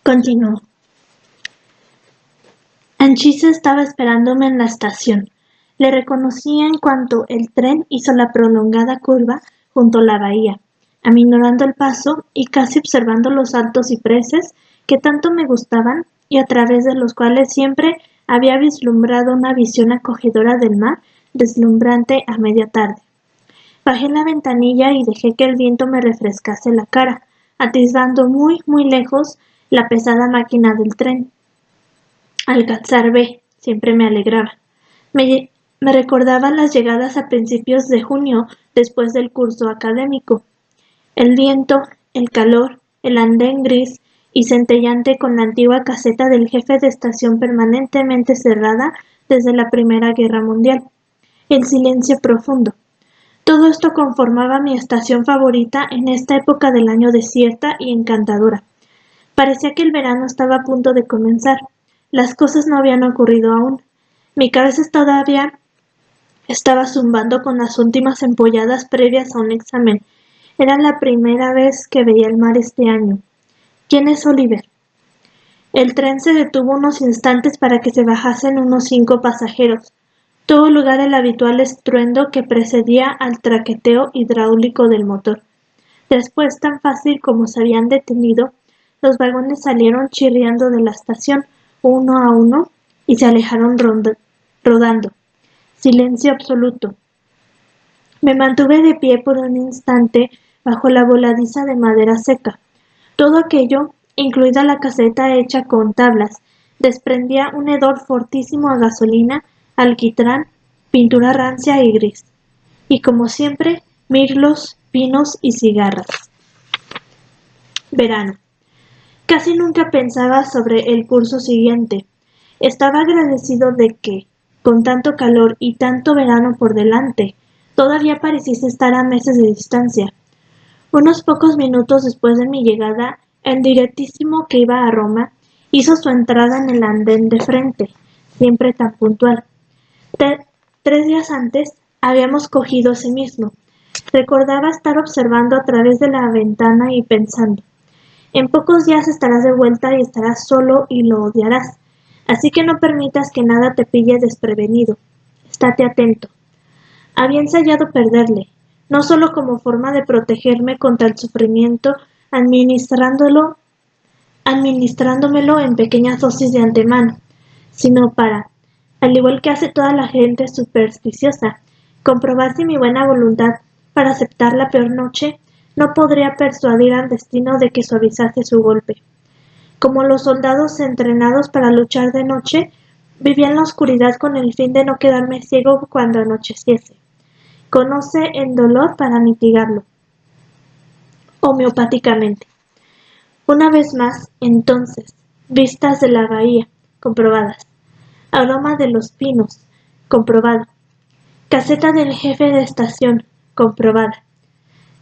Continuó. Anchisa estaba esperándome en la estación. Le reconocí en cuanto el tren hizo la prolongada curva junto a la bahía, aminorando el paso y casi observando los altos cipreses que tanto me gustaban y a través de los cuales siempre había vislumbrado una visión acogedora del mar deslumbrante a media tarde. Bajé la ventanilla y dejé que el viento me refrescase la cara, atisbando muy, muy lejos la pesada máquina del tren. Alcanzar B siempre me alegraba. Me recordaba las llegadas a principios de junio después del curso académico. El viento, el calor, el andén gris y centellante con la antigua caseta del jefe de estación permanentemente cerrada desde la Primera Guerra Mundial. El silencio profundo. Todo esto conformaba mi estación favorita en esta época del año desierta y encantadora. Parecía que el verano estaba a punto de comenzar. Las cosas no habían ocurrido aún. Mi cabeza todavía estaba zumbando con las últimas empolladas previas a un examen. Era la primera vez que veía el mar este año. ¿Quién es Oliver? El tren se detuvo unos instantes para que se bajasen unos 5 pasajeros. Tuvo lugar el habitual estruendo que precedía al traqueteo hidráulico del motor. Después, tan fácil como se habían detenido, los vagones salieron chirriando de la estación, uno a uno, y se alejaron rodando. Silencio absoluto. Me mantuve de pie por un instante bajo la voladiza de madera seca. Todo aquello, incluida la caseta hecha con tablas, desprendía un hedor fortísimo a gasolina, alquitrán, pintura rancia y gris. Y como siempre, mirlos, pinos y cigarras. Verano. Casi nunca pensaba sobre el curso siguiente. Estaba agradecido de que, con tanto calor y tanto verano por delante, todavía pareciese estar a meses de distancia. Unos pocos minutos después de mi llegada, el directísimo que iba a Roma hizo su entrada en el andén de frente, siempre tan puntual. 3 días antes habíamos cogido ese mismo. Recordaba estar observando a través de la ventana y pensando. En pocos días estarás de vuelta y estarás solo y lo odiarás. Así que no permitas que nada te pille desprevenido. Estate atento. Había ensayado perderle, no solo como forma de protegerme contra el sufrimiento, administrándomelo en pequeñas dosis de antemano, sino para, al igual que hace toda la gente supersticiosa, comprobar si mi buena voluntad para aceptar la peor noche no podría persuadir al destino de que suavizase su golpe. Como los soldados entrenados para luchar de noche, vivía en la oscuridad con el fin de no quedarme ciego cuando anocheciese. Conoce el dolor para mitigarlo, homeopáticamente. Una vez más, entonces, vistas de la bahía, comprobadas. Aroma de los pinos, comprobado. Caseta del jefe de estación, comprobada.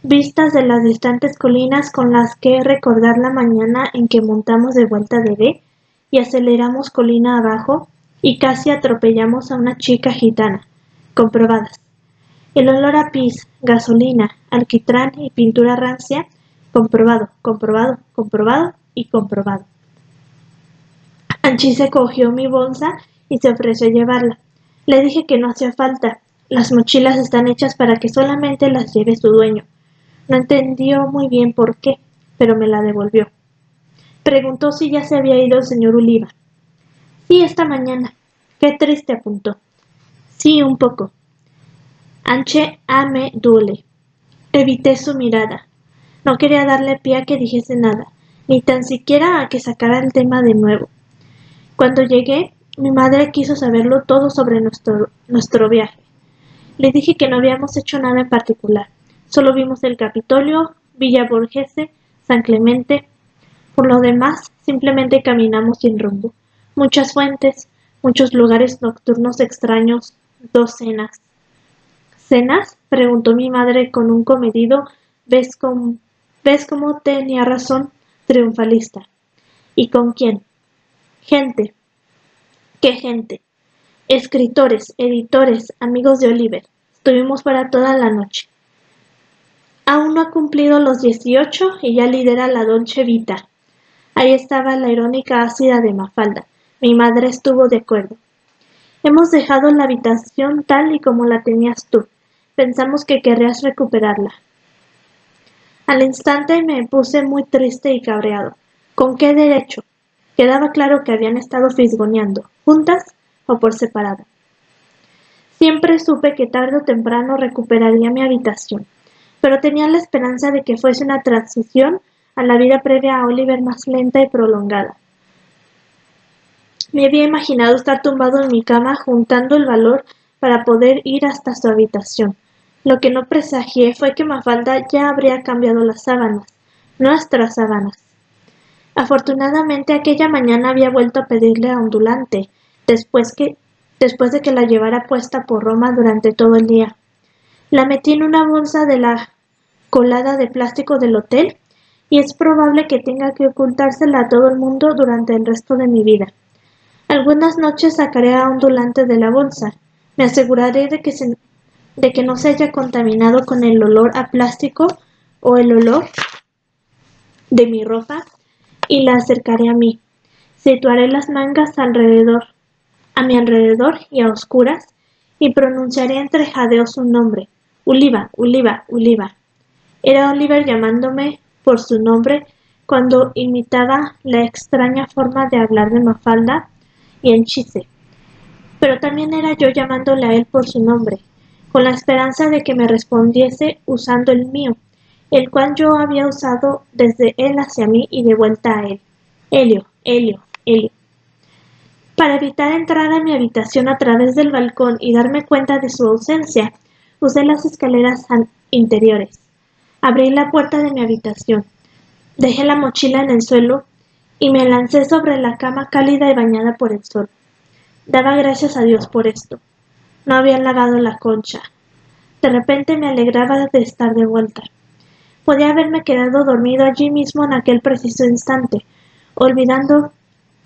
Vistas de las distantes colinas con las que recordar la mañana en que montamos de vuelta de B y aceleramos colina abajo y casi atropellamos a una chica gitana, comprobadas. El olor a pis, gasolina, alquitrán y pintura rancia, comprobado, comprobado, comprobado y comprobado. Anchise cogió mi bolsa y se ofreció a llevarla. Le dije que no hacía falta. Las mochilas están hechas para que solamente las lleve su dueño. No entendió muy bien por qué, pero me la devolvió. Preguntó si ya se había ido el señor Oliva. Sí, esta mañana. Qué triste, apuntó. Sí, un poco. Anche a me duele. Evité su mirada. No quería darle pie a que dijese nada, ni tan siquiera a que sacara el tema de nuevo. Cuando llegué, mi madre quiso saberlo todo sobre nuestro viaje. Le dije que no habíamos hecho nada en particular. Solo vimos el Capitolio, Villa Borghese, San Clemente. Por lo demás, simplemente caminamos sin rumbo. Muchas fuentes, muchos lugares nocturnos extraños, 2 cenas. ¿Cenas? Preguntó mi madre con un comedido. ¿Ves cómo tenía razón? Triunfalista. ¿Y con quién? Gente. ¿Qué gente? Escritores, editores, amigos de Oliver. Estuvimos para toda la noche. Aún no ha cumplido los 18 y ya lidera la Dolce Vita. Ahí estaba la irónica ácida de Mafalda. Mi madre estuvo de acuerdo. Hemos dejado la habitación tal y como la tenías tú. Pensamos que querrías recuperarla. Al instante me puse muy triste y cabreado. ¿Con qué derecho? Quedaba claro que habían estado fisgoneando, juntas o por separado. Siempre supe que tarde o temprano recuperaría mi habitación, pero tenía la esperanza de que fuese una transición a la vida previa a Oliver más lenta y prolongada. Me había imaginado estar tumbado en mi cama juntando el valor para poder ir hasta su habitación. Lo que no presagié fue que Mafalda ya habría cambiado las sábanas, nuestras sábanas. Afortunadamente aquella mañana había vuelto a pedirle a Ondulante, después de que la llevara puesta por Roma durante todo el día. La metí en una bolsa de la colada de plástico del hotel y es probable que tenga que ocultársela a todo el mundo durante el resto de mi vida. Algunas noches sacaré a Ondulante de la bolsa. Me aseguraré de que no se haya contaminado con el olor a plástico o el olor de mi ropa y la acercaré a mí. Situaré las mangas a mi alrededor y a oscuras, y pronunciaré entre jadeos su nombre. Uliva, Uliva, Uliva. Era Oliver llamándome por su nombre cuando imitaba la extraña forma de hablar de Mafalda y Anchise. Pero también era yo llamándole a él por su nombre, con la esperanza de que me respondiese usando el mío, el cual yo había usado desde él hacia mí y de vuelta a él. Helio, Helio, Helio. Para evitar entrar a mi habitación a través del balcón y darme cuenta de su ausencia, usé las escaleras interiores. Abrí la puerta de mi habitación, dejé la mochila en el suelo y me lancé sobre la cama cálida y bañada por el sol. Daba gracias a Dios por esto. No había lavado la concha. De repente me alegraba de estar de vuelta. Podía haberme quedado dormido allí mismo en aquel preciso instante, olvidando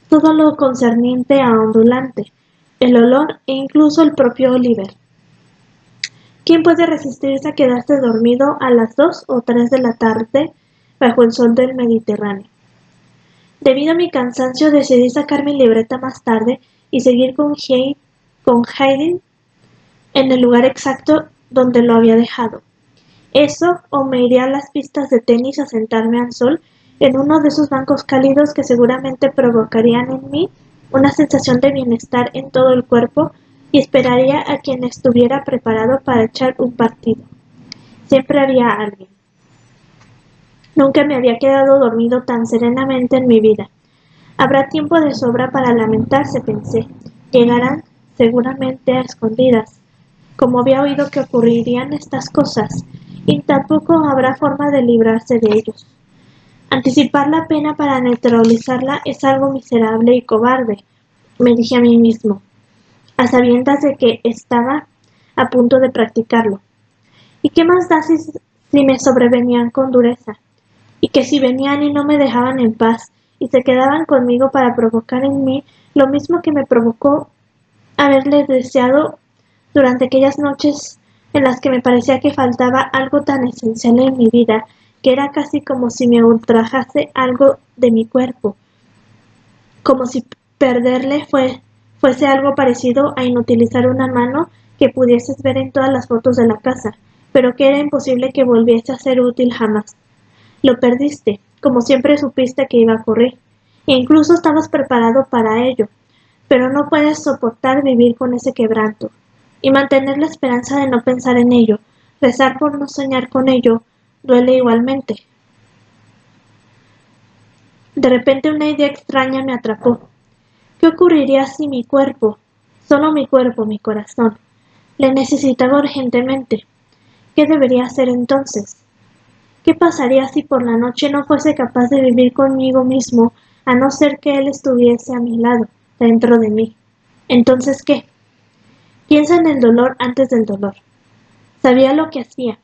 todo lo concerniente a Ondulante, el olor e incluso el propio Oliver. ¿Quién puede resistirse a quedarse dormido a las 2 o 3 de la tarde bajo el sol del Mediterráneo? Debido a mi cansancio decidí sacar mi libreta más tarde y seguir con Hayden en el lugar exacto donde lo había dejado. Eso, o me iré a las pistas de tenis a sentarme al sol en uno de esos bancos cálidos que seguramente provocarían en mí una sensación de bienestar en todo el cuerpo y esperaría a quien estuviera preparado para echar un partido. Siempre había alguien. Nunca me había quedado dormido tan serenamente en mi vida. Habrá tiempo de sobra para lamentarse, pensé. Llegarán, seguramente a escondidas, como había oído que ocurrirían estas cosas, y tampoco habrá forma de librarse de ellos. Anticipar la pena para neutralizarla es algo miserable y cobarde, me dije a mí mismo, a sabiendas de que estaba a punto de practicarlo. ¿Y qué más da si me sobrevenían con dureza? Y que si venían y no me dejaban en paz, y se quedaban conmigo para provocar en mí lo mismo que me provocó haberle deseado durante aquellas noches en las que me parecía que faltaba algo tan esencial en mi vida, que era casi como si me ultrajase algo de mi cuerpo, como si perderle fuese algo parecido a inutilizar una mano que pudieses ver en todas las fotos de la casa, pero que era imposible que volviese a ser útil jamás. Lo perdiste, como siempre supiste que iba a ocurrir, e incluso estabas preparado para ello, pero no puedes soportar vivir con ese quebranto, y mantener la esperanza de no pensar en ello, rezar por no soñar con ello, duele igualmente. De repente una idea extraña me atrapó. ¿Qué ocurriría si mi cuerpo, solo mi cuerpo, mi corazón, le necesitaba urgentemente? ¿Qué debería hacer entonces? ¿Qué pasaría si por la noche no fuese capaz de vivir conmigo mismo, a no ser que él estuviese a mi lado, dentro de mí? ¿Entonces qué? Piensa en el dolor antes del dolor. Sabía lo que hacía.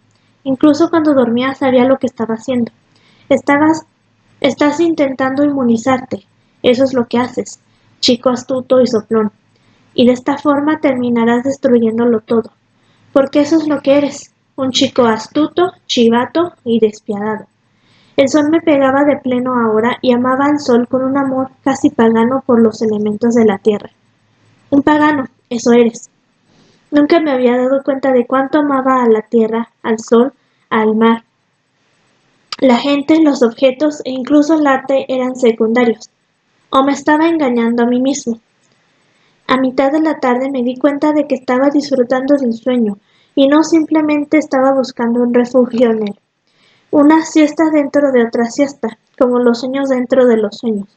Incluso cuando dormía sabía lo que estaba haciendo. Estás intentando inmunizarte. Eso es lo que haces, chico astuto y soplón. Y de esta forma terminarás destruyéndolo todo. Porque eso es lo que eres. un chico astuto, chivato y despiadado. El sol me pegaba de pleno ahora y amaba al sol con un amor casi pagano por los elementos de la tierra. Un pagano, eso eres. Nunca me había dado cuenta de cuánto amaba a la tierra, al sol, al mar. La gente, los objetos e incluso el arte eran secundarios. O me estaba engañando a mí mismo. A mitad de la tarde me di cuenta de que estaba disfrutando del sueño y no simplemente estaba buscando un refugio en él. Una siesta dentro de otra siesta, como los sueños dentro de los sueños.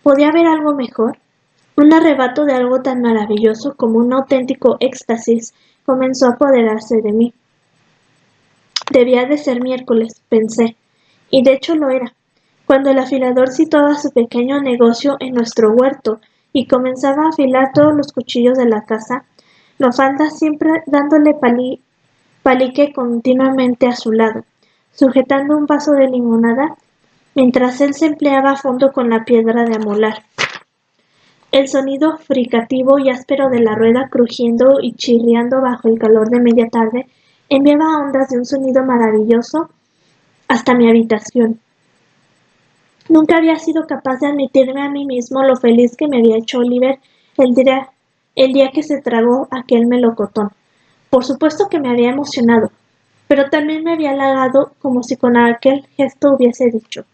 ¿Podía haber algo mejor? Un arrebato de algo tan maravilloso como un auténtico éxtasis comenzó a apoderarse de mí. Debía de ser miércoles, pensé, y de hecho lo era, cuando el afilador situaba su pequeño negocio en nuestro huerto y comenzaba a afilar todos los cuchillos de la casa, Mafalda siempre dándole palique continuamente a su lado, sujetando un vaso de limonada, mientras él se empleaba a fondo con la piedra de amolar. El sonido fricativo y áspero de la rueda crujiendo y chirriando bajo el calor de media tarde enviaba ondas de un sonido maravilloso hasta mi habitación. Nunca había sido capaz de admitirme a mí mismo lo feliz que me había hecho Oliver el día que se tragó aquel melocotón. Por supuesto que me había emocionado, pero también me había halagado como si con aquel gesto hubiese dicho: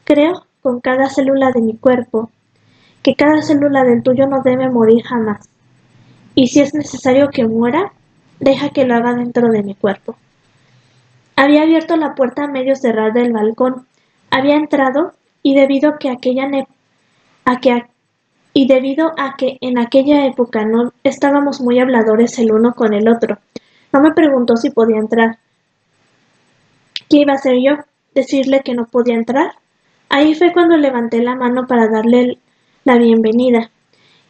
creo con cada célula de mi cuerpo que cada célula del tuyo no debe morir jamás, y si es necesario que muera, deja que lo haga dentro de mi cuerpo. Había abierto la puerta medio cerrada del balcón, había entrado, y debido a que en aquella época no estábamos muy habladores el uno con el otro, no me preguntó si podía entrar. ¿Qué iba a hacer yo? ¿Decirle que no podía entrar? Ahí fue cuando levanté la mano para darle la bienvenida,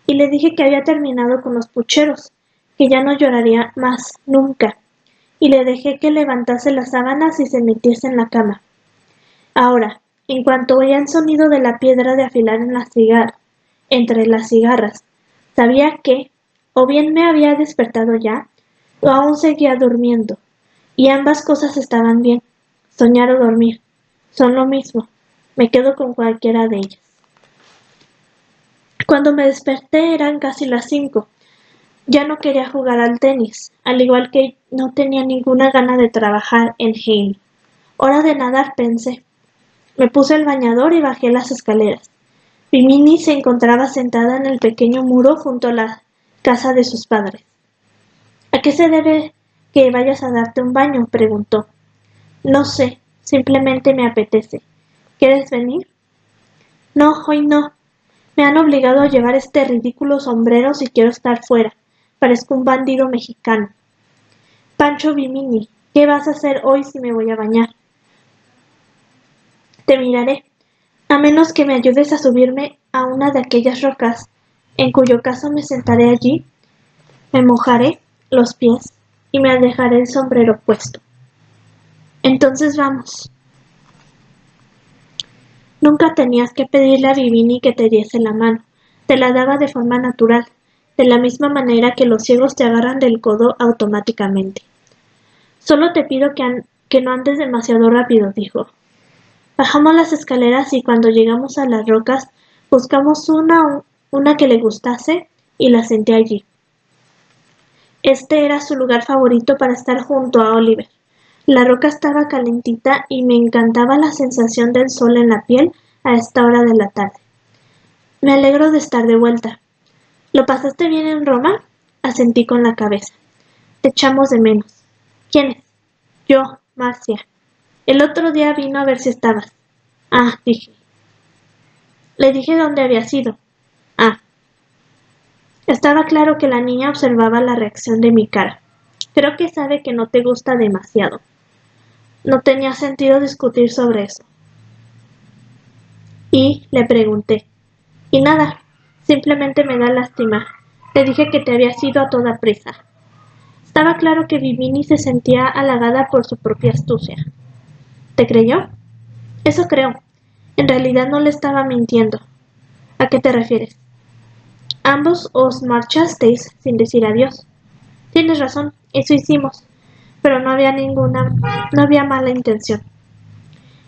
y le dije que había terminado con los pucheros, que ya no lloraría más nunca, y le dejé que levantase las sábanas y se metiese en la cama. Ahora, en cuanto oía el sonido de la piedra de afilar entre las cigarras, sabía que, o bien me había despertado ya, o aún seguía durmiendo, y ambas cosas estaban bien. Soñar o dormir son lo mismo. Me quedo con cualquiera de ellas. Cuando me desperté eran casi las 5. Ya no quería jugar al tenis, al igual que no tenía ninguna gana de trabajar en Hale. Hora de nadar, pensé. Me puse el bañador y bajé las escaleras. Bimini se encontraba sentada en el pequeño muro junto a la casa de sus padres. ¿A qué se debe que vayas a darte un baño?, preguntó. No sé, simplemente me apetece. ¿Quieres venir? No, hoy no. Me han obligado a llevar este ridículo sombrero si quiero estar fuera. Parezco un bandido mexicano. Pancho Bimini, ¿qué vas a hacer hoy si me voy a bañar? Te miraré, a menos que me ayudes a subirme a una de aquellas rocas, en cuyo caso me sentaré allí, me mojaré los pies y me dejaré el sombrero puesto. Entonces vamos. Nunca tenías que pedirle a Bimini que te diese la mano, te la daba de forma natural, de la misma manera que los ciegos te agarran del codo automáticamente. Solo te pido que no andes demasiado rápido, dijo. Bajamos las escaleras y cuando llegamos a las rocas buscamos una que le gustase y la senté allí. Este era su lugar favorito para estar junto a Oliver. La roca estaba calentita y me encantaba la sensación del sol en la piel a esta hora de la tarde. Me alegro de estar de vuelta. ¿Lo pasaste bien en Roma? Asentí con la cabeza. Te echamos de menos. ¿Quién es? Yo, Marcia. El otro día vino a ver si estabas. Ah, dije. Le dije dónde había sido. Ah. Estaba claro que la niña observaba la reacción de mi cara. Creo que sabe que no te gusta demasiado. No tenía sentido discutir sobre eso. Y le pregunté. Y nada, simplemente me da lástima. Le dije que te habías ido a toda prisa. Estaba claro que Bimini se sentía halagada por su propia astucia. ¿Te creyó? Eso creo. En realidad no le estaba mintiendo. ¿A qué te refieres? Ambos os marchasteis sin decir adiós. Tienes razón, eso hicimos. pero no había mala intención.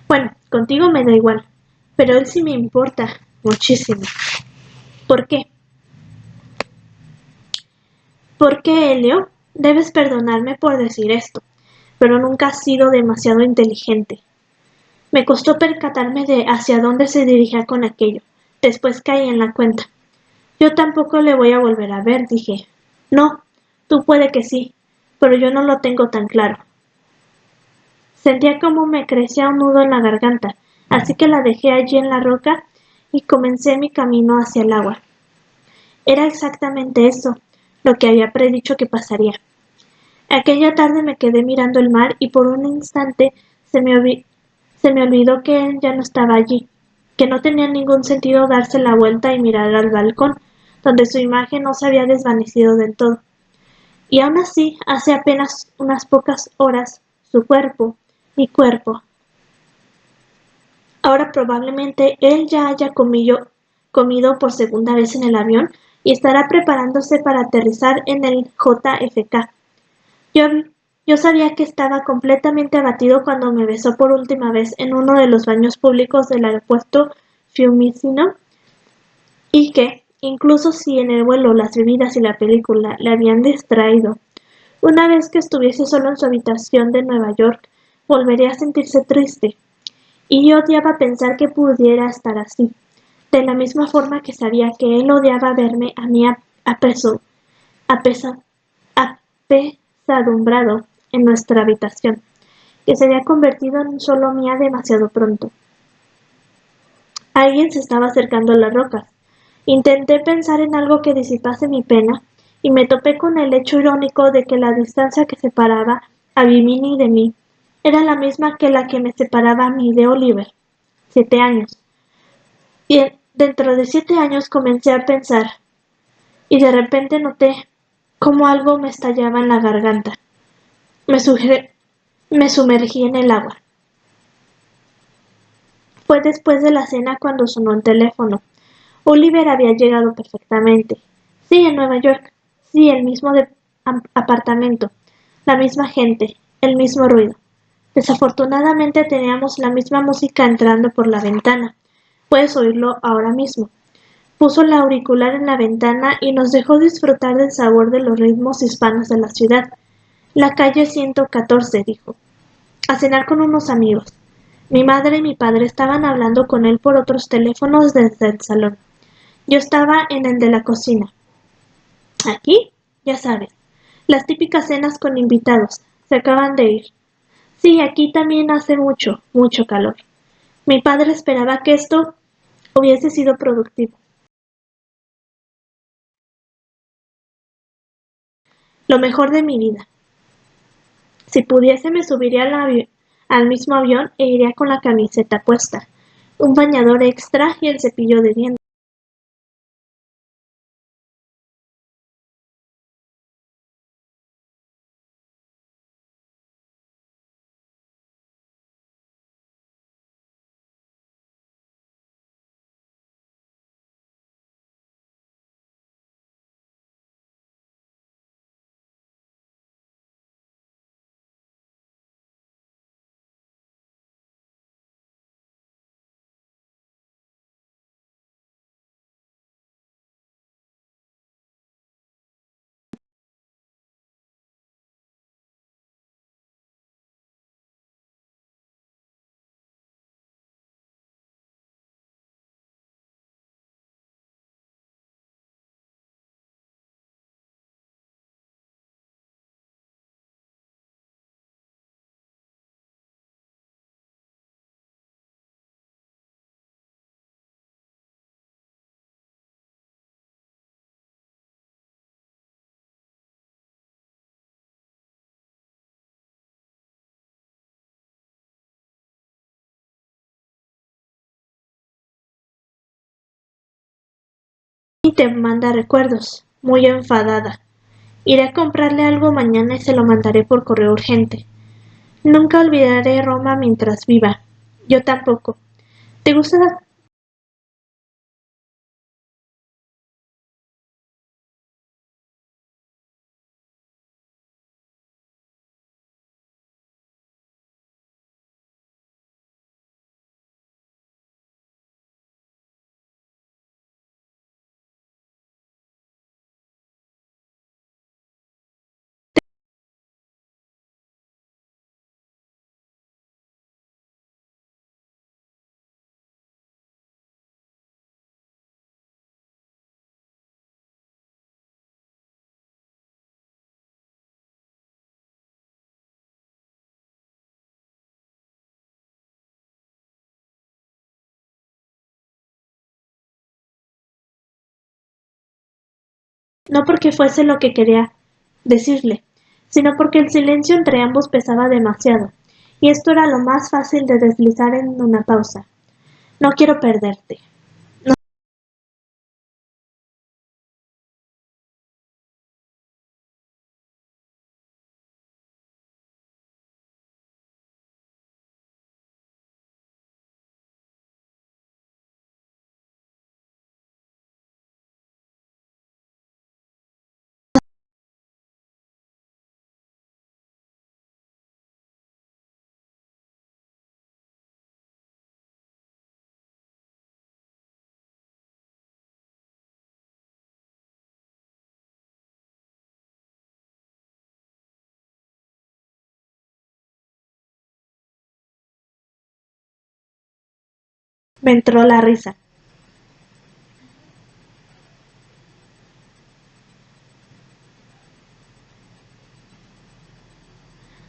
Bueno, contigo me da igual, pero él sí me importa muchísimo. ¿Por qué? ¿Por qué, Helio? Debes perdonarme por decir esto, pero nunca has sido demasiado inteligente. Me costó percatarme de hacia dónde se dirigía con aquello. Después caí en la cuenta. Yo tampoco le voy a volver a ver, dije. No, tú puede que sí, pero yo no lo tengo tan claro. Sentía como me crecía un nudo en la garganta, así que la dejé allí en la roca y comencé mi camino hacia el agua. Era exactamente eso, lo que había predicho que pasaría. Aquella tarde me quedé mirando el mar y por un instante se me olvidó que él ya no estaba allí, que no tenía ningún sentido darse la vuelta y mirar al balcón, donde su imagen no se había desvanecido del todo. Y aún así, hace apenas unas pocas horas, su cuerpo, mi cuerpo. Ahora probablemente él ya haya comido por segunda vez en el avión y estará preparándose para aterrizar en el JFK. Yo, yo sabía que estaba completamente abatido cuando me besó por última vez en uno de los baños públicos del aeropuerto Fiumicino y que, incluso si en el vuelo las bebidas y la película le habían distraído, una vez que estuviese solo en su habitación de Nueva York, volvería a sentirse triste. Y yo odiaba pensar que pudiera estar así, de la misma forma que sabía que él odiaba verme a mí apesa- apesadumbrado en nuestra habitación, que se había convertido en solo mía demasiado pronto. Alguien se estaba acercando a las rocas. Intenté pensar en algo que disipase mi pena, y me topé con el hecho irónico de que la distancia que separaba a Vimini de mí era la misma que la que me separaba a mí de Oliver, 7 años. Y dentro de 7 años comencé a pensar, y de repente noté cómo algo me estallaba en la garganta. Me, me sumergí en el agua. Fue después de la cena cuando sonó el teléfono. Oliver había llegado perfectamente. Sí, en Nueva York. Sí, el mismo apartamento. La misma gente. El mismo ruido. Desafortunadamente teníamos la misma música entrando por la ventana. Puedes oírlo ahora mismo. Puso el auricular en la ventana y nos dejó disfrutar del sabor de los ritmos hispanos de la ciudad. La calle 114, dijo. A cenar con unos amigos. Mi madre y mi padre estaban hablando con él por otros teléfonos desde el salón. Yo estaba en el de la cocina. Aquí, ya sabes, las típicas cenas con invitados. Se acaban de ir. Sí, aquí también hace mucho, mucho calor. Mi padre esperaba que esto hubiese sido productivo. Lo mejor de mi vida. Si pudiese me subiría al mismo avión e iría con la camiseta puesta, un bañador extra y el cepillo de dientes. Y te manda recuerdos, muy enfadada. Iré a comprarle algo mañana y se lo mandaré por correo urgente. Nunca olvidaré Roma mientras viva. Yo tampoco. ¿Te gusta no porque fuese lo que quería decirle, sino porque el silencio entre ambos pesaba demasiado, y esto era lo más fácil de deslizar en una pausa. No quiero perderte. Me entró la risa.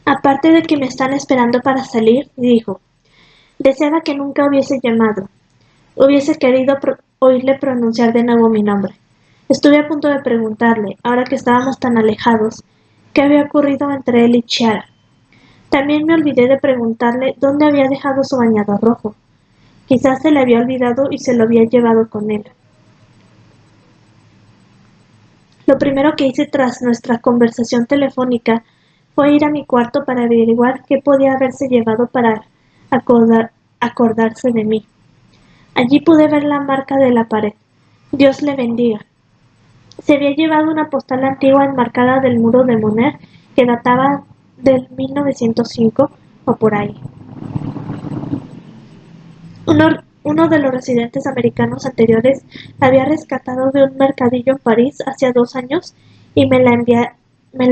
Aparte de que me están esperando para salir, dijo, deseaba que nunca hubiese llamado. Hubiese querido oírle pronunciar de nuevo mi nombre. Estuve a punto de preguntarle, ahora que estábamos tan alejados, qué había ocurrido entre él y Chiara. También me olvidé de preguntarle dónde había dejado su bañador rojo. Quizás se le había olvidado y se lo había llevado con él. Lo primero que hice tras nuestra conversación telefónica fue ir a mi cuarto para averiguar qué podía haberse llevado para acordarse de mí. Allí pude ver la marca de la pared. Dios le bendiga. Se había llevado una postal antigua enmarcada del muro de Monet que databa del 1905 o por ahí. Uno de los residentes americanos anteriores la había rescatado de un mercadillo en París hacía 2 años y me la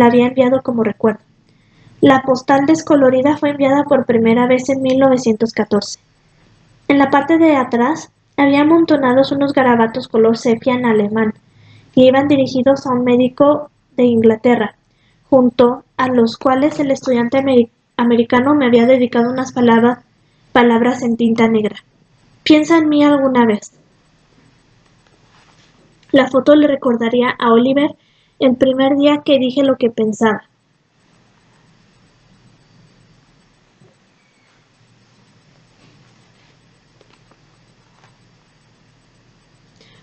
había enviado como recuerdo. La postal descolorida fue enviada por primera vez en 1914. En la parte de atrás había amontonados unos garabatos color sepia en alemán, que iban dirigidos a un médico de Inglaterra, junto a los cuales el estudiante americano me había dedicado unas palabras en tinta negra. Piensa en mí alguna vez. La foto le recordaría a Oliver el primer día que dije lo que pensaba.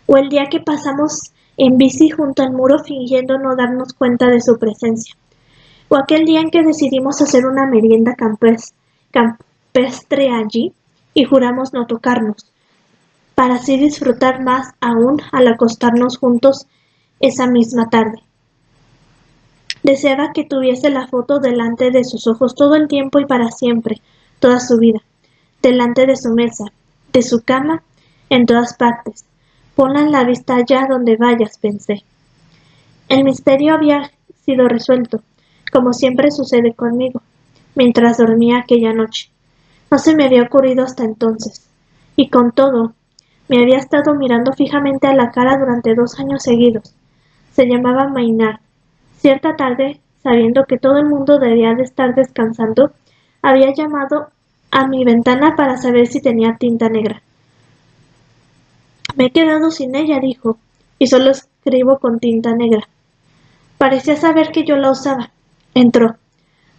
O el día que pasamos en bici junto al muro fingiendo no darnos cuenta de su presencia. O aquel día en que decidimos hacer una merienda campestre allí y juramos no tocarnos, para así disfrutar más aún al acostarnos juntos esa misma tarde. Deseaba que tuviese la foto delante de sus ojos todo el tiempo y para siempre, toda su vida, delante de su mesa, de su cama, en todas partes. Ponla en la vista allá donde vayas, pensé. El misterio había sido resuelto, como siempre sucede conmigo, mientras dormía aquella noche. No se me había ocurrido hasta entonces. Y con todo, me había estado mirando fijamente a la cara durante 2 años seguidos. Se llamaba Maynard. Cierta tarde, sabiendo que todo el mundo debía de estar descansando, había llamado a mi ventana para saber si tenía tinta negra. Me he quedado sin ella, dijo, y solo escribo con tinta negra. Parecía saber que yo la usaba. Entró.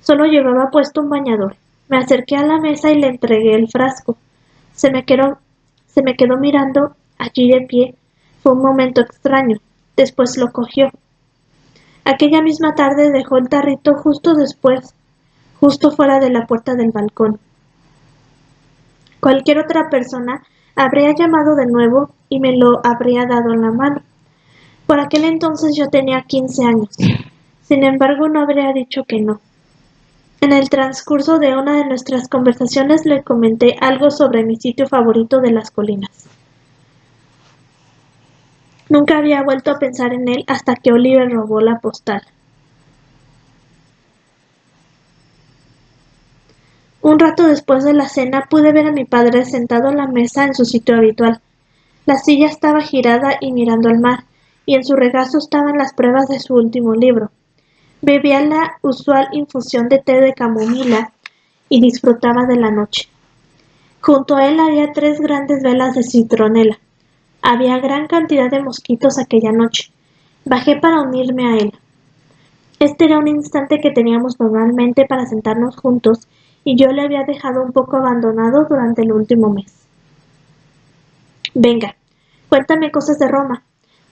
Solo llevaba puesto un bañador. Me acerqué a la mesa y le entregué el frasco. Se me quedó mirando allí de pie. Fue un momento extraño. Después lo cogió. Aquella misma tarde dejó el tarrito justo fuera de la puerta del balcón. Cualquier otra persona habría llamado de nuevo y me lo habría dado en la mano. Por aquel entonces yo tenía 15 años. Sin embargo, no habría dicho que no. En el transcurso de una de nuestras conversaciones le comenté algo sobre mi sitio favorito de las colinas. Nunca había vuelto a pensar en él hasta que Oliver robó la postal. Un rato después de la cena pude ver a mi padre sentado en la mesa en su sitio habitual. La silla estaba girada y mirando al mar, y en su regazo estaban las pruebas de su último libro. Bebía la usual infusión de té de camomila y disfrutaba de la noche. Junto a él había 3 grandes velas de citronela. Había gran cantidad de mosquitos aquella noche, Bajé para unirme a él. Este era un instante que teníamos normalmente para sentarnos juntos y yo le había dejado un poco abandonado durante el último mes. Venga, cuéntame cosas de Roma,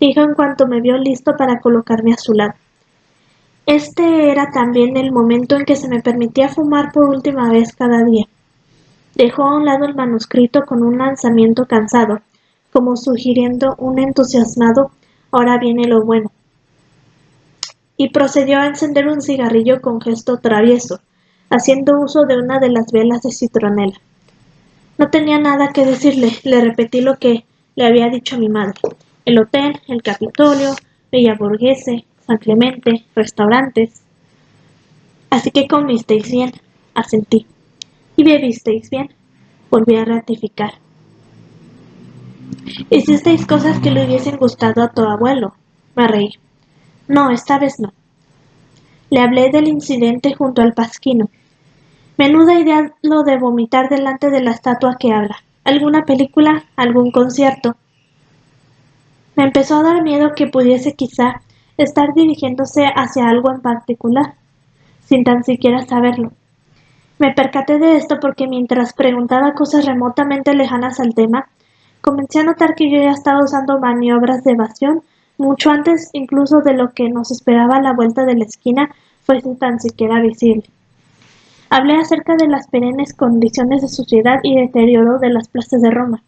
dijo en cuanto me vio listo para colocarme a su lado. Este era también el momento en que se me permitía fumar por última vez cada día. Dejó a un lado el manuscrito con un lanzamiento cansado, como sugiriendo un entusiasmado «ahora viene lo bueno», y procedió a encender un cigarrillo con gesto travieso, haciendo uso de una de las velas de citronela. No tenía nada que decirle, le repetí lo que le había dicho a mi madre. El hotel, el Capitolio, Villa Borghese, San Clemente, restaurantes. Así que comisteis bien, asentí. Y bebisteis bien, volví a ratificar. Hicisteis cosas que le hubiesen gustado a tu abuelo, me reí. No, esta vez no. Le hablé del incidente junto al Pasquino. Menuda idea lo de vomitar delante de la estatua que habla. ¿Alguna película? ¿Algún concierto? Me empezó a dar miedo que pudiese quizá estar dirigiéndose hacia algo en particular, sin tan siquiera saberlo. Me percaté de esto porque mientras preguntaba cosas remotamente lejanas al tema, comencé a notar que yo ya estaba usando maniobras de evasión mucho antes incluso de lo que nos esperaba a la vuelta de la esquina fuese tan siquiera visible. Hablé acerca de las perennes condiciones de suciedad y deterioro de las plazas de Roma.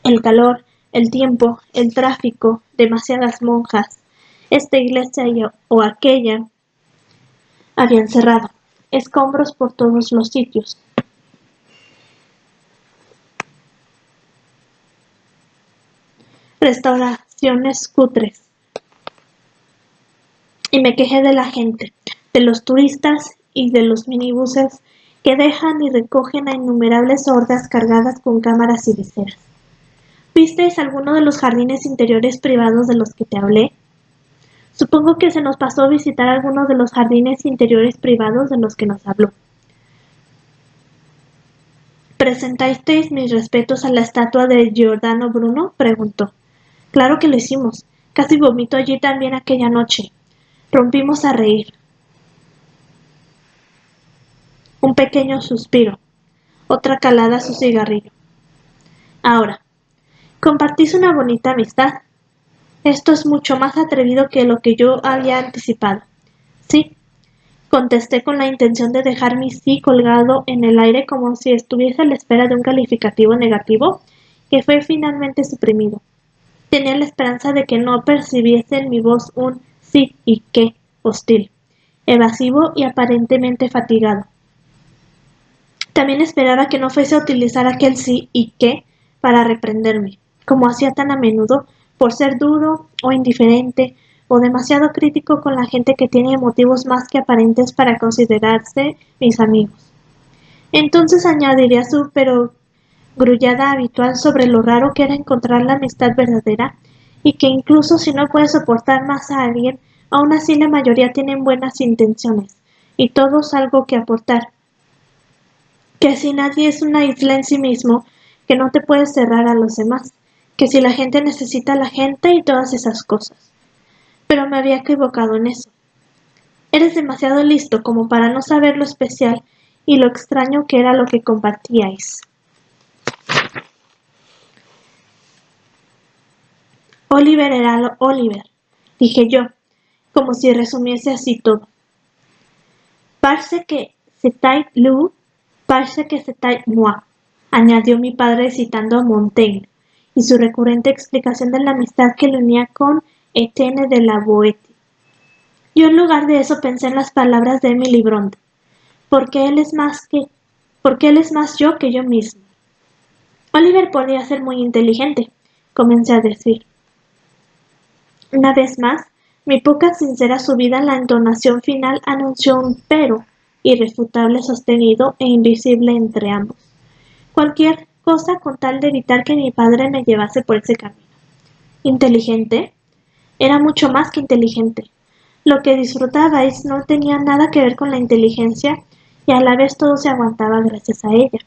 El calor, el tiempo, el tráfico, demasiadas monjas, esta iglesia o aquella habían cerrado, escombros por todos los sitios. Restauraciones cutres. Y me quejé de la gente, de los turistas y de los minibuses que dejan y recogen a innumerables hordas cargadas con cámaras y viseras. ¿Visteis alguno de los jardines interiores privados de los que te hablé? Supongo que se nos pasó visitar alguno de los jardines interiores privados de los que nos habló. ¿Presentasteis mis respetos a la estatua de Giordano Bruno?, preguntó. Claro que lo hicimos. Casi vomito allí también aquella noche. Rompimos a reír. Un pequeño suspiro. Otra calada a su cigarrillo. Ahora, ¿compartís una bonita amistad? Esto es mucho más atrevido que lo que yo había anticipado. Sí, contesté con la intención de dejar mi sí colgado en el aire como si estuviese a la espera de un calificativo negativo que fue finalmente suprimido. Tenía la esperanza de que no percibiese en mi voz un sí y qué hostil, evasivo y aparentemente fatigado. También esperaba que no fuese a utilizar aquel sí y qué para reprenderme, como hacía tan a menudo, por ser duro o indiferente o demasiado crítico con la gente que tiene motivos más que aparentes para considerarse mis amigos. Entonces añadiría su perogrullada habitual sobre lo raro que era encontrar la amistad verdadera y que incluso si no puedes soportar más a alguien, aún así la mayoría tienen buenas intenciones y todos algo que aportar. Que si nadie es una isla en sí mismo, que no te puedes cerrar a los demás, que si la gente necesita a la gente y todas esas cosas. Pero me había equivocado en eso. Eres demasiado listo como para no saber lo especial y lo extraño que era lo que compartíais. Oliver era Oliver, dije yo, como si resumiese así todo. Parce que c'était lui, parce que c'était moi, añadió mi padre citando a Montaigne, y su recurrente explicación de la amistad que le unía con Etienne de la Boétie. Yo en lugar de eso pensé en las palabras de Emily Bronte, porque él es más yo que yo mismo. Oliver podía ser muy inteligente, comencé a decir. Una vez más, mi poca sincera subida en la entonación final anunció un pero irrefutable, sostenido e invisible entre ambos. Cualquier cosa con tal de evitar que mi padre me llevase por ese camino. ¿Inteligente? Era mucho más que inteligente. Lo que disfrutabais no tenía nada que ver con la inteligencia y a la vez todo se aguantaba gracias a ella.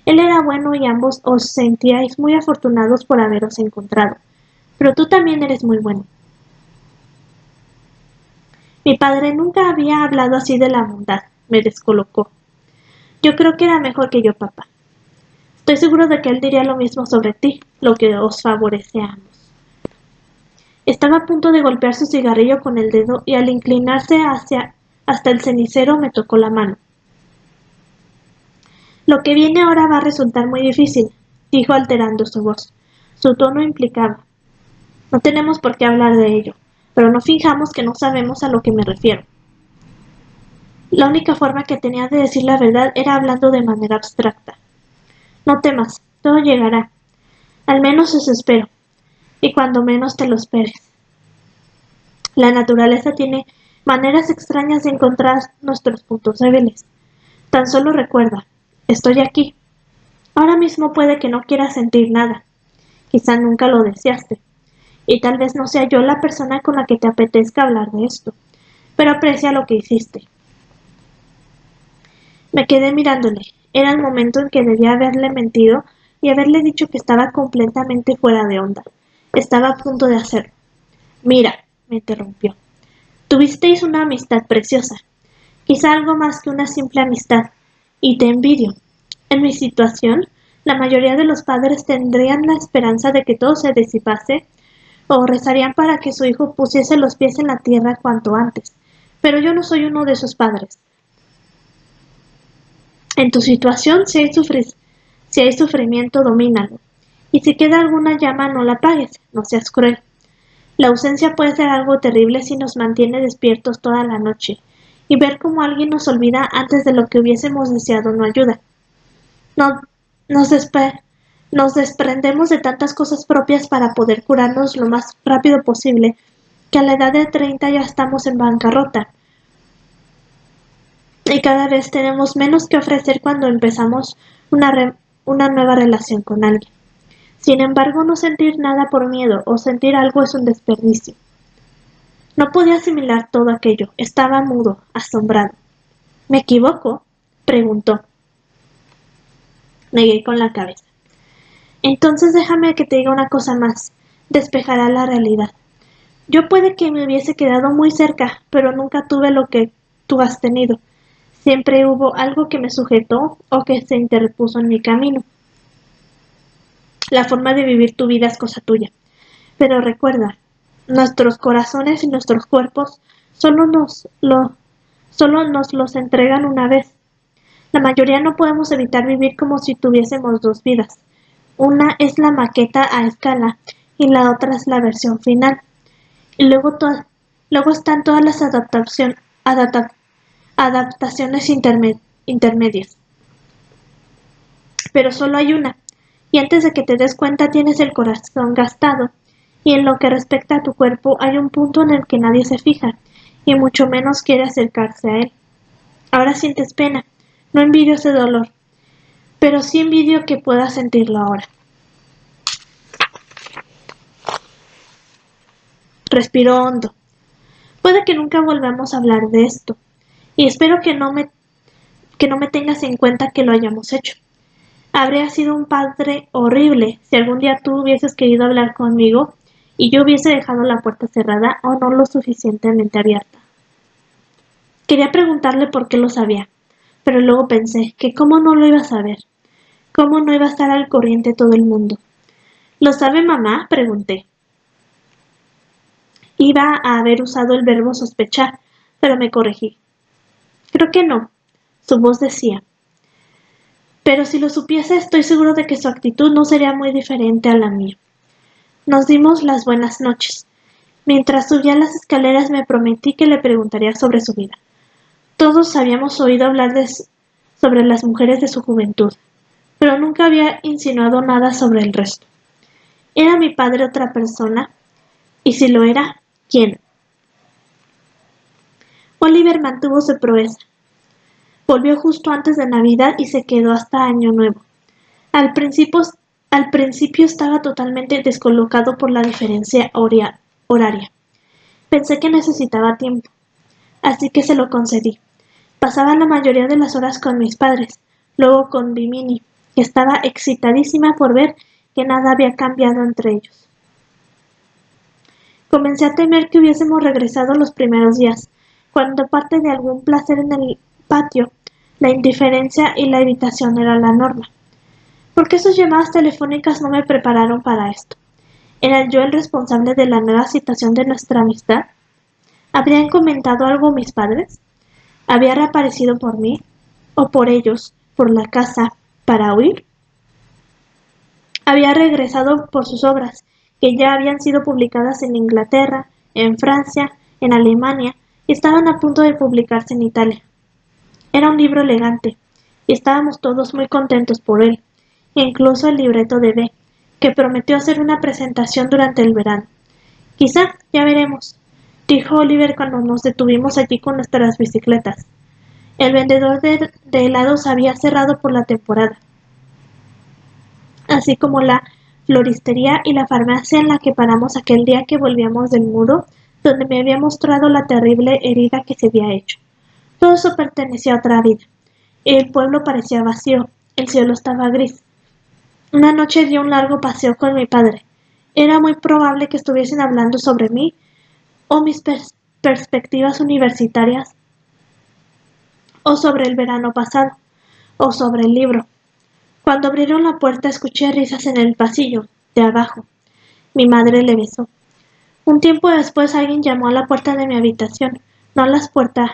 Él era bueno y ambos os sentíais muy afortunados por haberos encontrado. Pero tú también eres muy bueno. Mi padre nunca había hablado así de la bondad. Me descolocó. Yo creo que era mejor que yo, papá. Estoy seguro de que él diría lo mismo sobre ti, lo que os favorece a ambos. Estaba a punto de golpear su cigarrillo con el dedo y al inclinarse hasta el cenicero me tocó la mano. Lo que viene ahora va a resultar muy difícil, dijo alterando su voz. Su tono implicaba. No tenemos por qué hablar de ello, pero no fijamos que no sabemos a lo que me refiero. La única forma que tenía de decir la verdad era hablando de manera abstracta. No temas, todo llegará. Al menos eso espero. Y cuando menos te lo esperes. La naturaleza tiene maneras extrañas de encontrar nuestros puntos débiles. Tan solo recuerda, estoy aquí. Ahora mismo puede que no quieras sentir nada. Quizá nunca lo deseaste. Y tal vez no sea yo la persona con la que te apetezca hablar de esto. Pero aprecia lo que hiciste. Me quedé mirándole. Era el momento en que debía haberle mentido y haberle dicho que estaba completamente fuera de onda. Estaba a punto de hacerlo. Mira, me interrumpió. Tuvisteis una amistad preciosa. Quizá algo más que una simple amistad. Y te envidio. En mi situación, la mayoría de los padres tendrían la esperanza de que todo se disipase o rezarían para que su hijo pusiese los pies en la tierra cuanto antes. Pero yo no soy uno de esos padres. En tu situación, si hay sufrimiento, domínalo. Y si queda alguna llama, no la apagues, no seas cruel. La ausencia puede ser algo terrible si nos mantiene despiertos toda la noche, y ver cómo alguien nos olvida antes de lo que hubiésemos deseado no ayuda. No, nos, despe- nos desprendemos de tantas cosas propias para poder curarnos lo más rápido posible, que a la edad de 30 ya estamos en bancarrota. Y cada vez tenemos menos que ofrecer cuando empezamos una nueva relación con alguien. Sin embargo, no sentir nada por miedo o sentir algo es un desperdicio. No podía asimilar todo aquello. Estaba mudo, asombrado. ¿Me equivoco? Preguntó. Negué con la cabeza. Entonces déjame que te diga una cosa más. Despejará la realidad. Yo puede que me hubiese quedado muy cerca, pero nunca tuve lo que tú has tenido. Siempre hubo algo que me sujetó o que se interpuso en mi camino. La forma de vivir tu vida es cosa tuya. Pero recuerda, nuestros corazones y nuestros cuerpos solo nos los entregan una vez. La mayoría no podemos evitar vivir como si tuviésemos dos vidas. Una es la maqueta a escala y la otra es la versión final. Y luego están todas las adaptaciones intermedias. Pero solo hay una, y antes de que te des cuenta tienes el corazón gastado, y en lo que respecta a tu cuerpo hay un punto en el que nadie se fija, y mucho menos quiere acercarse a él. Ahora sientes pena, no envidio ese dolor, pero sí envidio que puedas sentirlo ahora. Respiró hondo. Puede que nunca volvamos a hablar de esto, y espero que no me tengas en cuenta que lo hayamos hecho. Habría sido un padre horrible si algún día tú hubieses querido hablar conmigo y yo hubiese dejado la puerta cerrada o no lo suficientemente abierta. Quería preguntarle por qué lo sabía, pero luego pensé que cómo no lo iba a saber, cómo no iba a estar al corriente todo el mundo. ¿Lo sabe mamá? Pregunté. Iba a haber usado el verbo sospechar, pero me corregí. Creo que no, su voz decía. Pero si lo supiese, estoy seguro de que su actitud no sería muy diferente a la mía. Nos dimos las buenas noches. Mientras subía las escaleras me prometí que le preguntaría sobre su vida. Todos habíamos oído hablar sobre las mujeres de su juventud, pero nunca había insinuado nada sobre el resto. ¿Era mi padre otra persona? Y si lo era, ¿quién? Oliver mantuvo su proeza. Volvió justo antes de Navidad y se quedó hasta Año Nuevo. Al principio, al principio estaba totalmente descolocado por la diferencia horaria. Pensé que necesitaba tiempo, así que se lo concedí. Pasaba la mayoría de las horas con mis padres, luego con Bimini, que estaba excitadísima por ver que nada había cambiado entre ellos. Comencé a temer que hubiésemos regresado los primeros días, Cuando parte de algún placer en el patio, la indiferencia y la evitación era la norma. ¿Por qué sus llamadas telefónicas no me prepararon para esto? ¿Era yo el responsable de la nueva situación de nuestra amistad? ¿Habrían comentado algo mis padres? ¿Había reaparecido por mí? ¿O por ellos, por la casa, para huir? Había regresado por sus obras, que ya habían sido publicadas en Inglaterra, en Francia, en Alemania, y estaban a punto de publicarse en Italia. Era un libro elegante, y estábamos todos muy contentos por él, incluso el libreto de B, que prometió hacer una presentación durante el verano. Quizá, ya veremos, dijo Oliver cuando nos detuvimos allí con nuestras bicicletas. El vendedor de helados había cerrado por la temporada, así como la floristería y la farmacia en la que paramos aquel día que volvíamos del muro, donde me había mostrado la terrible herida que se había hecho. Todo eso pertenecía a otra vida. El pueblo parecía vacío, el cielo estaba gris. Una noche di un largo paseo con mi padre. Era muy probable que estuviesen hablando sobre mí o mis perspectivas universitarias, o sobre el verano pasado, o sobre el libro. Cuando abrieron la puerta escuché risas en el pasillo, de abajo. Mi madre le besó. Un tiempo después alguien llamó a la puerta de mi habitación, no a las puertas,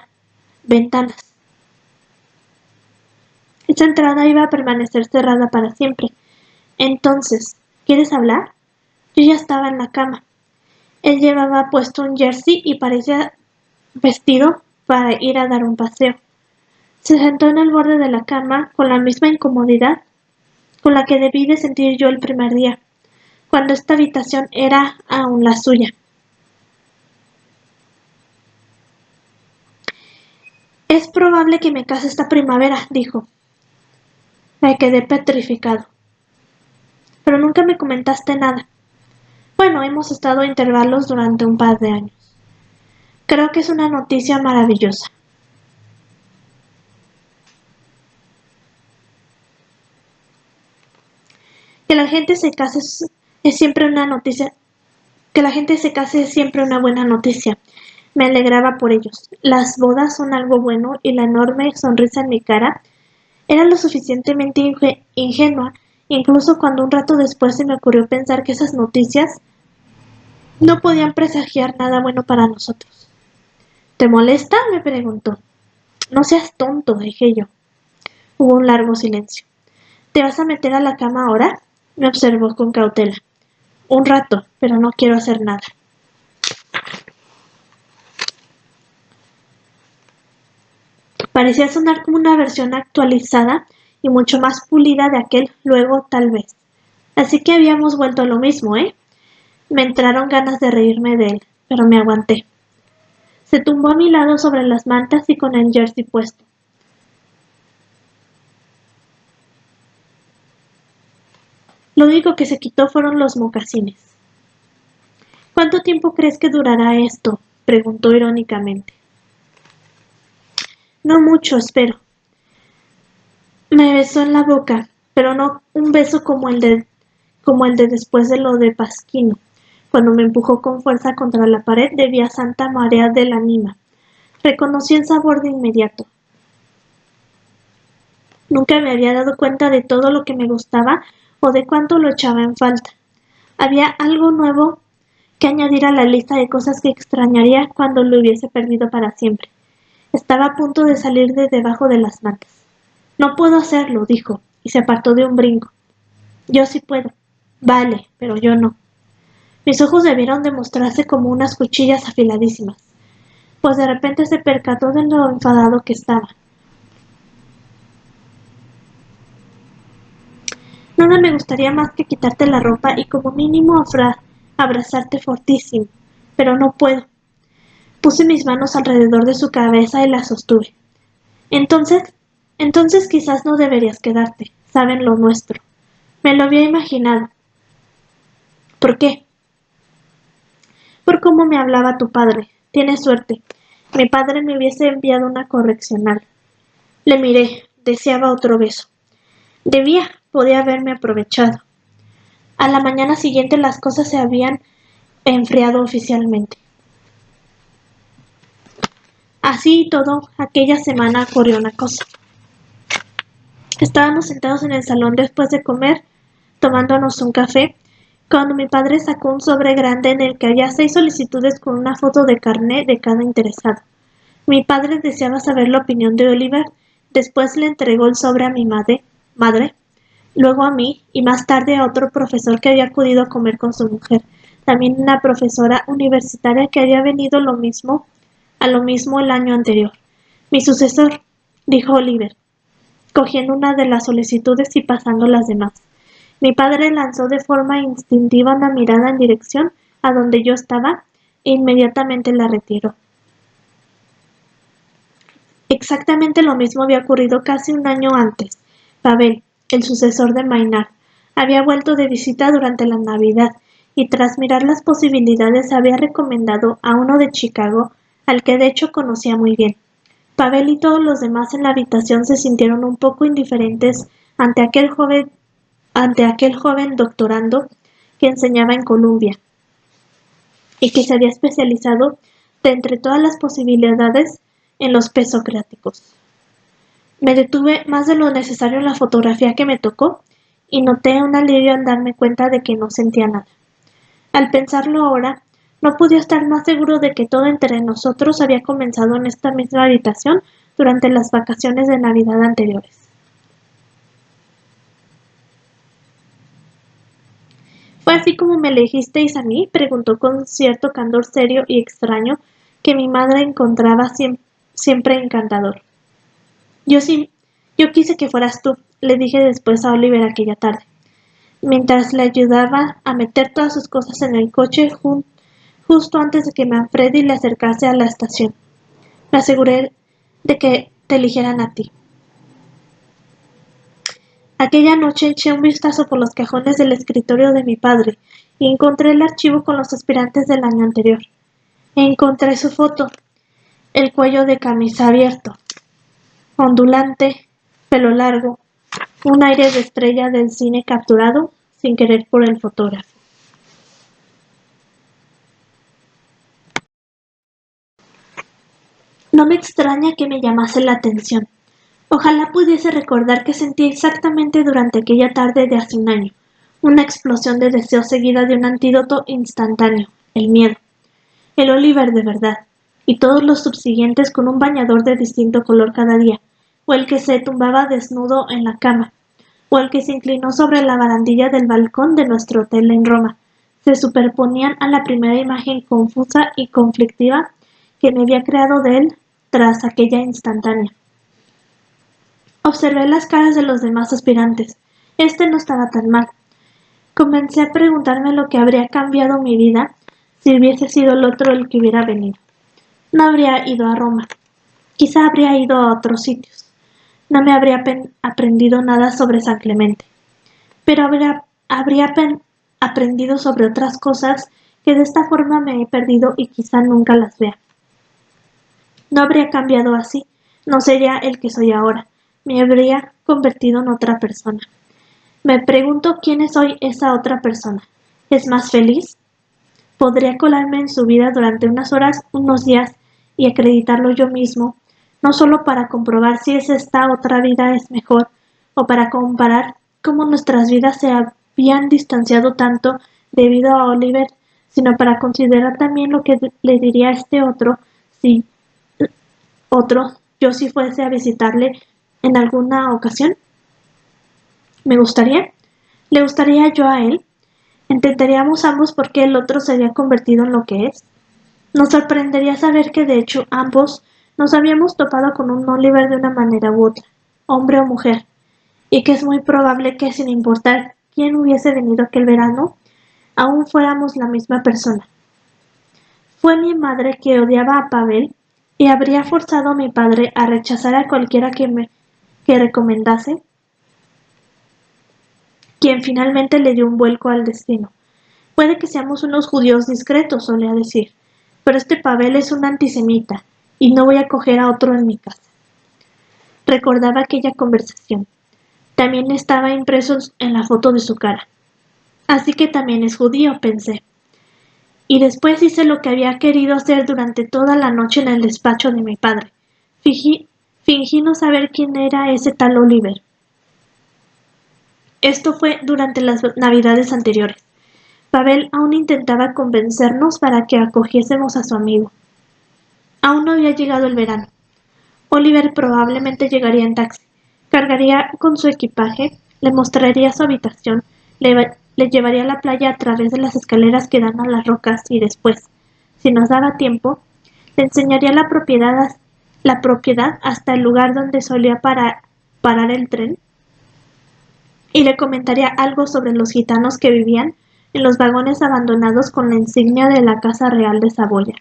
ventanas. Esa entrada iba a permanecer cerrada para siempre. Entonces, ¿quieres hablar? Yo ya estaba en la cama. Él llevaba puesto un jersey y parecía vestido para ir a dar un paseo. Se sentó en el borde de la cama con la misma incomodidad con la que debí de sentir yo el primer día, cuando esta habitación era aún la suya. Es probable que me case esta primavera, dijo. Me quedé petrificado. Pero nunca me comentaste nada. Bueno, hemos estado a intervalos durante un par de años. Creo que es una noticia maravillosa. Que la gente se case es siempre una noticia. Que la gente se case es siempre una buena noticia. Me alegraba por ellos. Las bodas son algo bueno y la enorme sonrisa en mi cara era lo suficientemente ingenua, incluso cuando un rato después se me ocurrió pensar que esas noticias no podían presagiar nada bueno para nosotros. ¿Te molesta? Me preguntó. No seas tonto, dije yo. Hubo un largo silencio. ¿Te vas a meter a la cama ahora? Me observó con cautela. Un rato, pero no quiero hacer nada. Parecía sonar como una versión actualizada y mucho más pulida de aquel luego tal vez. Así que habíamos vuelto a lo mismo, ¿eh? Me entraron ganas de reírme de él, pero me aguanté. Se tumbó a mi lado sobre las mantas y con el jersey puesto. Lo único que se quitó fueron los mocasines. ¿Cuánto tiempo crees que durará esto? Preguntó irónicamente. No mucho, espero. Me besó en la boca, pero no un beso como el de después de lo de Pasquino, cuando me empujó con fuerza contra la pared de Santa María de la Nima. Reconocí el sabor de inmediato. Nunca me había dado cuenta de todo lo que me gustaba o de cuánto lo echaba en falta. Había algo nuevo que añadir a la lista de cosas que extrañaría cuando lo hubiese perdido para siempre. Estaba a punto de salir de debajo de las mantas. No puedo hacerlo, dijo, y se apartó de un brinco. Yo sí puedo. Vale, pero yo no. Mis ojos debieron de mostrarse como unas cuchillas afiladísimas, pues de repente se percató de lo enfadado que estaba. Nada me gustaría más que quitarte la ropa y como mínimo abrazarte fortísimo, pero no puedo. Puse mis manos alrededor de su cabeza y la sostuve. Entonces quizás no deberías quedarte, saben lo nuestro. Me lo había imaginado. ¿Por qué? Por cómo me hablaba tu padre. Tienes suerte. Mi padre me hubiese enviado una correccional. Le miré, deseaba otro beso. Podía haberme aprovechado. A la mañana siguiente las cosas se habían enfriado oficialmente. Así y todo, aquella semana ocurrió una cosa. Estábamos sentados en el salón después de comer, tomándonos un café, cuando mi padre sacó un sobre grande en el que había 6 solicitudes con una foto de carné de cada interesado. Mi padre deseaba saber la opinión de Oliver, después le entregó el sobre a mi madre, luego a mí y más tarde a otro profesor que había acudido a comer con su mujer, también una profesora universitaria que había venido a lo mismo el año anterior. Mi sucesor, dijo Oliver, cogiendo una de las solicitudes y pasando las demás. Mi padre lanzó de forma instintiva una mirada en dirección a donde yo estaba e inmediatamente la retiró. Exactamente lo mismo había ocurrido casi un año antes. Pavel, el sucesor de Maynard, había vuelto de visita durante la Navidad y tras mirar las posibilidades había recomendado a uno de Chicago, al que de hecho conocía muy bien. Pavel y todos los demás en la habitación se sintieron un poco indiferentes ante aquel joven doctorando que enseñaba en Columbia y que se había especializado de entre todas las posibilidades en los pesocráticos. Me detuve más de lo necesario en la fotografía que me tocó y noté un alivio al darme cuenta de que no sentía nada. Al pensarlo ahora, no podía estar más seguro de que todo entre nosotros había comenzado en esta misma habitación durante las vacaciones de Navidad anteriores. ¿Fue así como me elegisteis a mí? Preguntó con cierto candor serio y extraño que mi madre encontraba siempre encantador. Yo quise que fueras tú, le dije después a Oliver aquella tarde, mientras le ayudaba a meter todas sus cosas en el coche justo antes de que Manfredi le acercase a la estación. Me aseguré de que te eligieran a ti. Aquella noche eché un vistazo por los cajones del escritorio de mi padre y encontré el archivo con los aspirantes del año anterior. Encontré su foto, el cuello de camisa abierto, ondulante, pelo largo, un aire de estrella del cine capturado sin querer por el fotógrafo. No me extraña que me llamase la atención. Ojalá pudiese recordar qué sentí exactamente durante aquella tarde de hace un año. Una explosión de deseo seguida de un antídoto instantáneo, el miedo. El Oliver de verdad, y todos los subsiguientes con un bañador de distinto color cada día, o el que se tumbaba desnudo en la cama, o el que se inclinó sobre la barandilla del balcón de nuestro hotel en Roma, se superponían a la primera imagen confusa y conflictiva que me había creado de él tras aquella instantánea. Observé las caras de los demás aspirantes. Este no estaba tan mal. Comencé a preguntarme lo que habría cambiado mi vida si hubiese sido el otro el que hubiera venido. No habría ido a Roma. Quizá habría ido a otros sitios. No me habría aprendido nada sobre San Clemente. Pero habría aprendido sobre otras cosas que de esta forma me he perdido y quizá nunca las vea. No habría cambiado así. No sería el que soy ahora. Me habría convertido en otra persona. Me pregunto quién es hoy esa otra persona. ¿Es más feliz? Podría colarme en su vida durante unas horas, unos días, y acreditarlo yo mismo, no solo para comprobar si esta otra vida es mejor, o para comparar cómo nuestras vidas se habían distanciado tanto debido a Oliver, sino para considerar también lo que le diría a este si yo si fuese a visitarle en alguna ocasión. ¿Me gustaría? ¿Le gustaría yo a él? ¿Entenderíamos ambos por qué el otro se había convertido en lo que es? Nos sorprendería saber que de hecho ambos nos habíamos topado con un Oliver de una manera u otra, hombre o mujer, y que es muy probable que sin importar quién hubiese venido aquel verano, aún fuéramos la misma persona. Fue mi madre que odiaba a Pavel y habría forzado a mi padre a rechazar a cualquiera que recomendase, quien finalmente le dio un vuelco al destino. Puede que seamos unos judíos discretos, solía decir, pero este Pavel es un antisemita y no voy a coger a otro en mi casa. Recordaba aquella conversación. También estaba impreso en la foto de su cara. Así que también es judío, pensé. Y después hice lo que había querido hacer durante toda la noche en el despacho de mi padre. Fingí no saber quién era ese tal Oliver. Esto fue durante las navidades anteriores. Pavel aún intentaba convencernos para que acogiésemos a su amigo. Aún no había llegado el verano. Oliver probablemente llegaría en taxi, cargaría con su equipaje, le mostraría su habitación, le llevaría a la playa a través de las escaleras que dan a las rocas y después, si nos daba tiempo, le enseñaría la propiedad hasta el lugar donde solía parar el tren y le comentaría algo sobre los gitanos que vivían en los vagones abandonados con la insignia de la Casa Real de Saboya.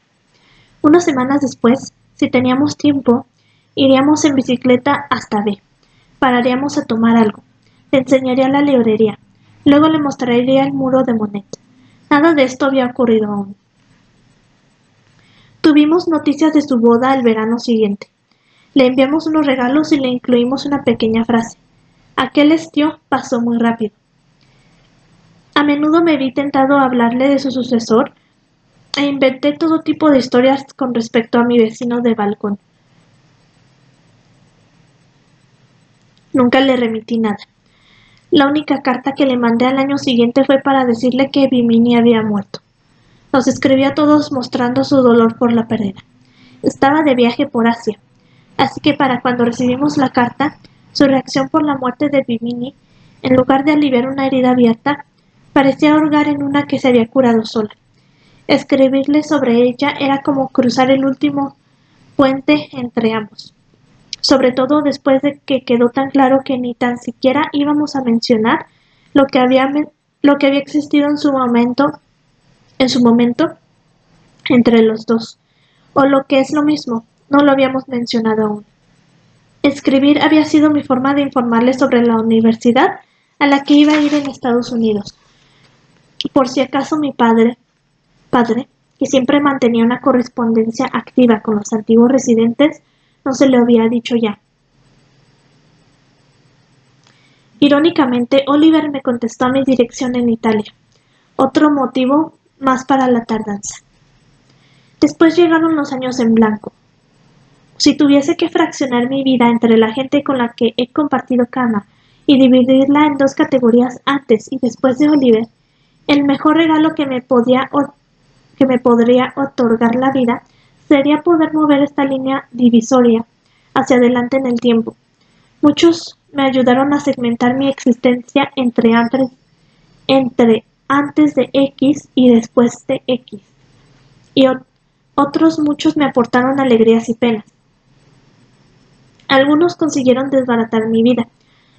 Unas semanas después, si teníamos tiempo, iríamos en bicicleta hasta B. Pararíamos a tomar algo. Le enseñaría la librería. Luego le mostraría el muro de Monet. Nada de esto había ocurrido aún. Tuvimos noticias de su boda el verano siguiente. Le enviamos unos regalos y le incluimos una pequeña frase. Aquel estío pasó muy rápido. A menudo me vi tentado a hablarle de su sucesor e inventé todo tipo de historias con respecto a mi vecino de balcón. Nunca le remití nada. La única carta que le mandé al año siguiente fue para decirle que Bimini había muerto. Nos escribió a todos mostrando su dolor por la pérdida. Estaba de viaje por Asia, así que para cuando recibimos la carta, su reacción por la muerte de Bimini, en lugar de aliviar una herida abierta, parecía hurgar en una que se había curado sola. Escribirle sobre ella era como cruzar el último puente entre ambos, sobre todo después de que quedó tan claro que ni tan siquiera íbamos a mencionar lo que había existido en su momento entre los dos, o lo que es lo mismo, no lo habíamos mencionado aún. Escribir había sido mi forma de informarle sobre la universidad a la que iba a ir en Estados Unidos. Por si acaso mi padre, que siempre mantenía una correspondencia activa con los antiguos residentes, no se lo había dicho ya. Irónicamente, Oliver me contestó a mi dirección en Italia. Otro motivo más para la tardanza. Después llegaron los años en blanco. Si tuviese que fraccionar mi vida entre la gente con la que he compartido cama y dividirla en dos categorías antes y después de Oliver, el mejor regalo que me podría otorgar la vida sería poder mover esta línea divisoria hacia adelante en el tiempo. Muchos me ayudaron a segmentar mi existencia entre antes de X y después de X, y otros muchos me aportaron alegrías y penas. Algunos consiguieron desbaratar mi vida,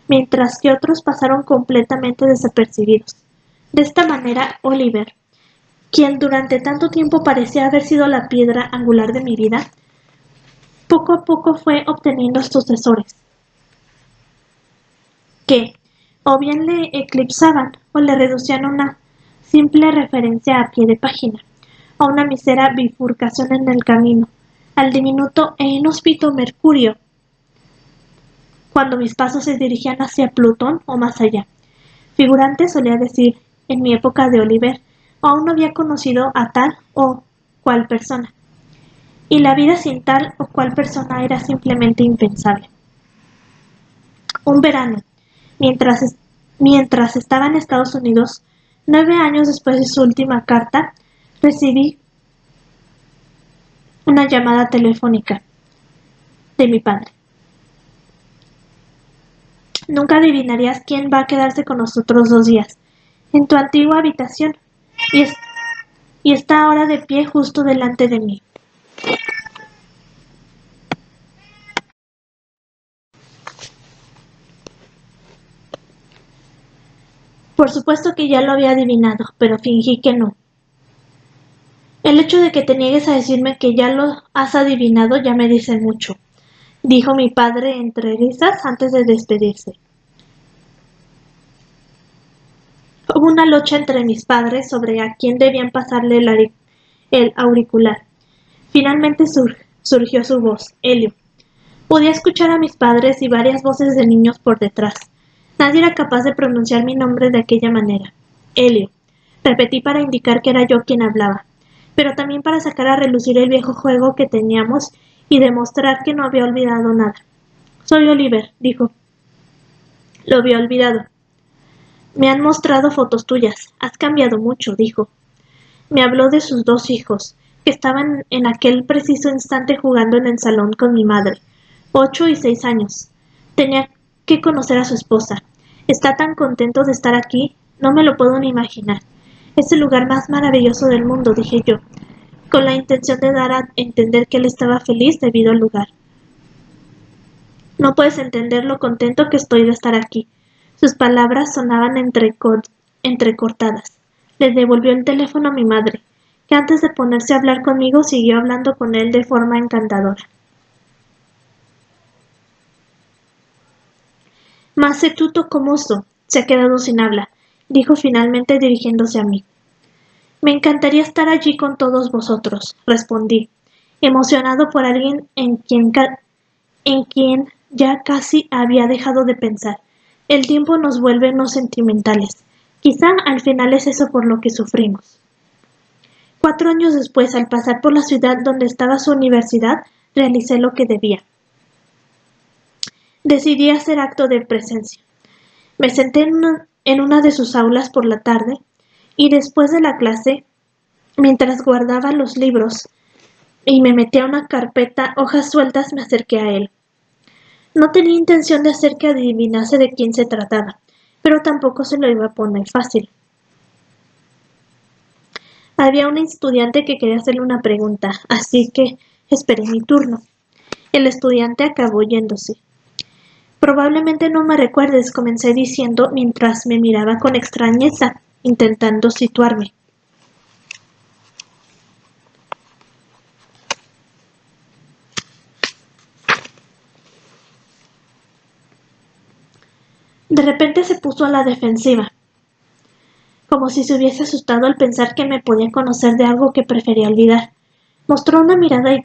mientras que otros pasaron completamente desapercibidos. De esta manera, Oliver, quien durante tanto tiempo parecía haber sido la piedra angular de mi vida, poco a poco fue obteniendo sucesores, que o bien le eclipsaban o le reducían a una simple referencia a pie de página, a una mísera bifurcación en el camino, al diminuto e inhóspito Mercurio, cuando mis pasos se dirigían hacia Plutón o más allá. Figurante solía decir, en mi época de Oliver, aún no había conocido a tal o cual persona, y la vida sin tal o cual persona era simplemente impensable. Un verano, mientras estaba en Estados Unidos, 9 años después de su última carta, recibí una llamada telefónica de mi padre. Nunca adivinarías quién va a quedarse con nosotros 2 días, en tu antigua habitación, y está ahora de pie justo delante de mí. Por supuesto que ya lo había adivinado, pero fingí que no. El hecho de que te niegues a decirme que ya lo has adivinado ya me dice mucho, dijo mi padre entre risas antes de despedirse. Hubo una lucha entre mis padres sobre a quién debían pasarle el auricular. Finalmente surgió su voz, Helio. Podía escuchar a mis padres y varias voces de niños por detrás. Nadie era capaz de pronunciar mi nombre de aquella manera. Helio. Repetí para indicar que era yo quien hablaba. pero también para sacar a relucir el viejo juego que teníamos y demostrar que no había olvidado nada. Soy Oliver, dijo. Lo había olvidado. Me han mostrado fotos tuyas. Has cambiado mucho, dijo. Me habló de sus 2 hijos, que estaban en aquel preciso instante jugando en el salón con mi madre, 8 y 6 años. Tenía que conocer a su esposa. Está tan contento de estar aquí, no me lo puedo ni imaginar. Es el lugar más maravilloso del mundo, dije yo, con la intención de dar a entender que él estaba feliz debido al lugar. No puedes entender lo contento que estoy de estar aquí. Sus palabras sonaban entrecortadas. Le devolvió el teléfono a mi madre, que antes de ponerse a hablar conmigo siguió hablando con él de forma encantadora. Mase tutto comoso, se ha quedado sin habla, dijo finalmente dirigiéndose a mí. Me encantaría estar allí con todos vosotros, respondí, emocionado por alguien en quien ya casi había dejado de pensar. El tiempo nos vuelve no sentimentales. Quizá al final es eso por lo que sufrimos. 4 años después, al pasar por la ciudad donde estaba su universidad, realicé lo que debía. Decidí hacer acto de presencia. Me senté en una de sus aulas por la tarde y después de la clase, mientras guardaba los libros y me metí a una carpeta hojas sueltas, me acerqué a él. No tenía intención de hacer que adivinase de quién se trataba, pero tampoco se lo iba a poner fácil. Había un estudiante que quería hacerle una pregunta, así que esperé mi turno. El estudiante acabó yéndose. Probablemente no me recuerdes, comencé diciendo mientras me miraba con extrañeza, intentando situarme. De repente se puso a la defensiva, como si se hubiese asustado al pensar que me podía conocer de algo que prefería olvidar. Mostró una mirada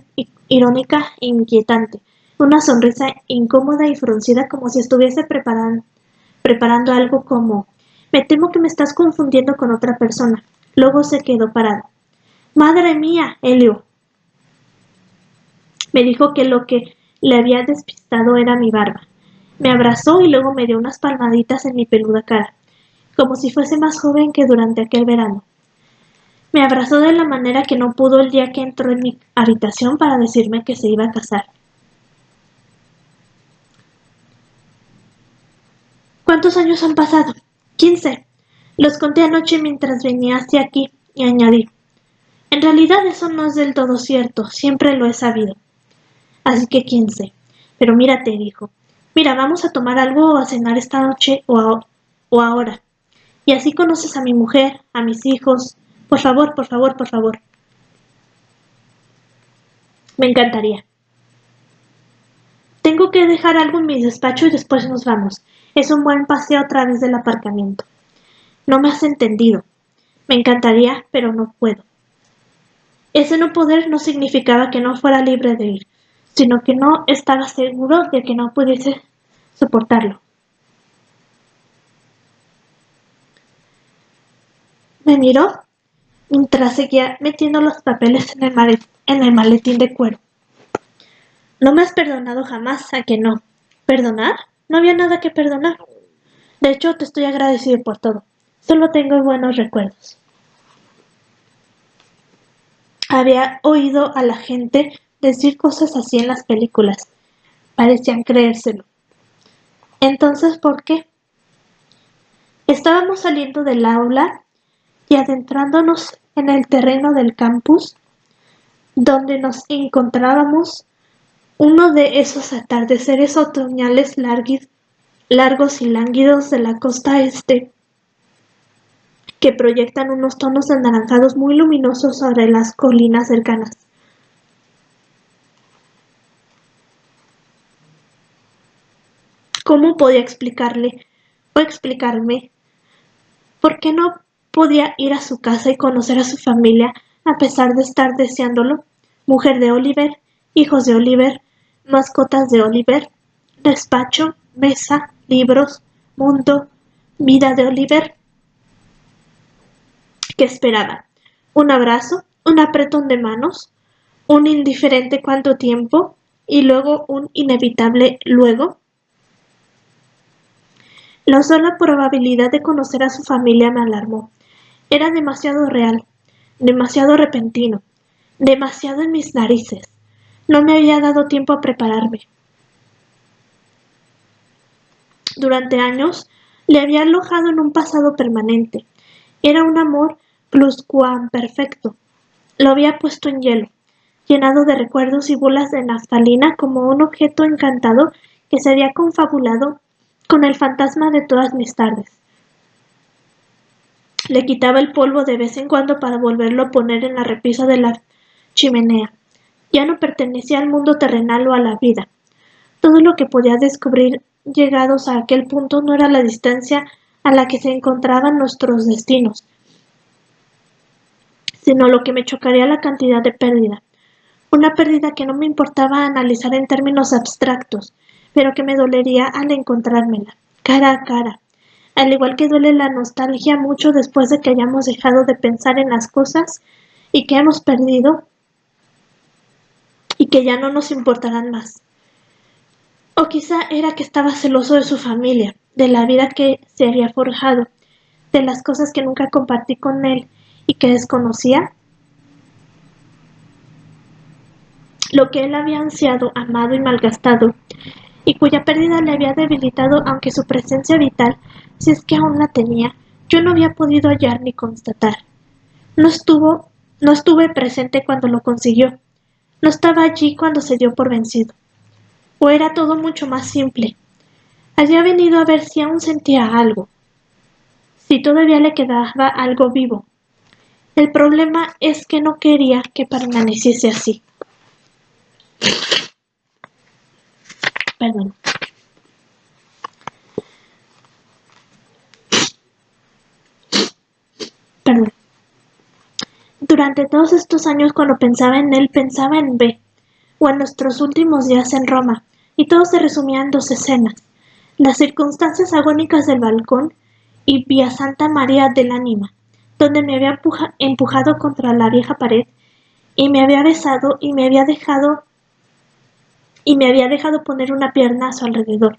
irónica e inquietante, una sonrisa incómoda y fruncida como si estuviese preparando algo como «Me temo que me estás confundiendo con otra persona». Luego se quedó parado. «¡Madre mía, Helio!». Me dijo que lo que le había despistado era mi barba. Me abrazó y luego me dio unas palmaditas en mi peluda cara, como si fuese más joven que durante aquel verano. Me abrazó de la manera que no pudo el día que entró en mi habitación para decirme que se iba a casar. ¿Cuántos años han pasado? 15. Los conté anoche mientras venía hacia aquí y añadí. En realidad eso no es del todo cierto, siempre lo he sabido. Así que 15. Pero mírate, dijo. Mira, vamos a tomar algo o a cenar esta noche o ahora. Y así conoces a mi mujer, a mis hijos. Por favor, por favor, por favor. Me encantaría. Tengo que dejar algo en mi despacho y después nos vamos. Es un buen paseo a través del aparcamiento. No me has entendido. Me encantaría, pero no puedo. Ese no poder no significaba que no fuera libre de ir, sino que no estaba seguro de que no pudiese soportarlo. Me miró mientras seguía metiendo los papeles en el maletín de cuero. No me has perdonado jamás, ¿a que no? ¿Perdonar? No había nada que perdonar. De hecho, te estoy agradecido por todo. Solo tengo buenos recuerdos. Había oído a la gente decir cosas así en las películas. Parecían creérselo. Entonces, ¿por qué? Estábamos saliendo del aula y adentrándonos en el terreno del campus, donde nos encontrábamos uno de esos atardeceres otoñales largos y lánguidos de la costa este, que proyectan unos tonos anaranjados muy luminosos sobre las colinas cercanas. ¿Cómo podía explicarle o explicarme por qué no podía ir a su casa y conocer a su familia a pesar de estar deseándolo? Mujer de Oliver, hijos de Oliver, mascotas de Oliver, despacho, mesa, libros, mundo, vida de Oliver. ¿Qué esperaba? ¿Un abrazo? un apretón de manos, un indiferente cuánto tiempo y luego un inevitable luego. La sola probabilidad de conocer a su familia me alarmó. Era demasiado real, demasiado repentino, demasiado en mis narices. No me había dado tiempo a prepararme. Durante años le había alojado en un pasado permanente. Era un amor pluscuamperfecto. Lo había puesto en hielo, llenado de recuerdos y bolas de naftalina como un objeto encantado que se había confabulado con el fantasma de todas mis tardes. Le quitaba el polvo de vez en cuando para volverlo a poner en la repisa de la chimenea. Ya no pertenecía al mundo terrenal o a la vida. Todo lo que podía descubrir llegados a aquel punto no era la distancia a la que se encontraban nuestros destinos, sino lo que me chocaría la cantidad de pérdida. Una pérdida que no me importaba analizar en términos abstractos, pero que me dolería al encontrármela, cara a cara. Al igual que duele la nostalgia mucho después de que hayamos dejado de pensar en las cosas y que hemos perdido y que ya no nos importarán más. O quizá era que estaba celoso de su familia, de la vida que se había forjado, de las cosas que nunca compartí con él y que desconocía, lo que él había ansiado, amado y malgastado, y cuya pérdida le había debilitado aunque su presencia vital, si es que aún la tenía, yo no había podido hallar ni constatar. No estuve presente cuando lo consiguió, no estaba allí cuando se dio por vencido. O era todo mucho más simple. Había venido a ver si aún sentía algo, si todavía le quedaba algo vivo. El problema es que no quería que permaneciese así. Perdón. Perdón. Durante todos estos años cuando pensaba en él, pensaba en B, o en nuestros últimos días en Roma, y todo se resumía en dos escenas. Las circunstancias agónicas del balcón y Vía Santa María del Ánima, donde me había empujado contra la vieja pared y me había besado y me había dejado poner una pierna a su alrededor.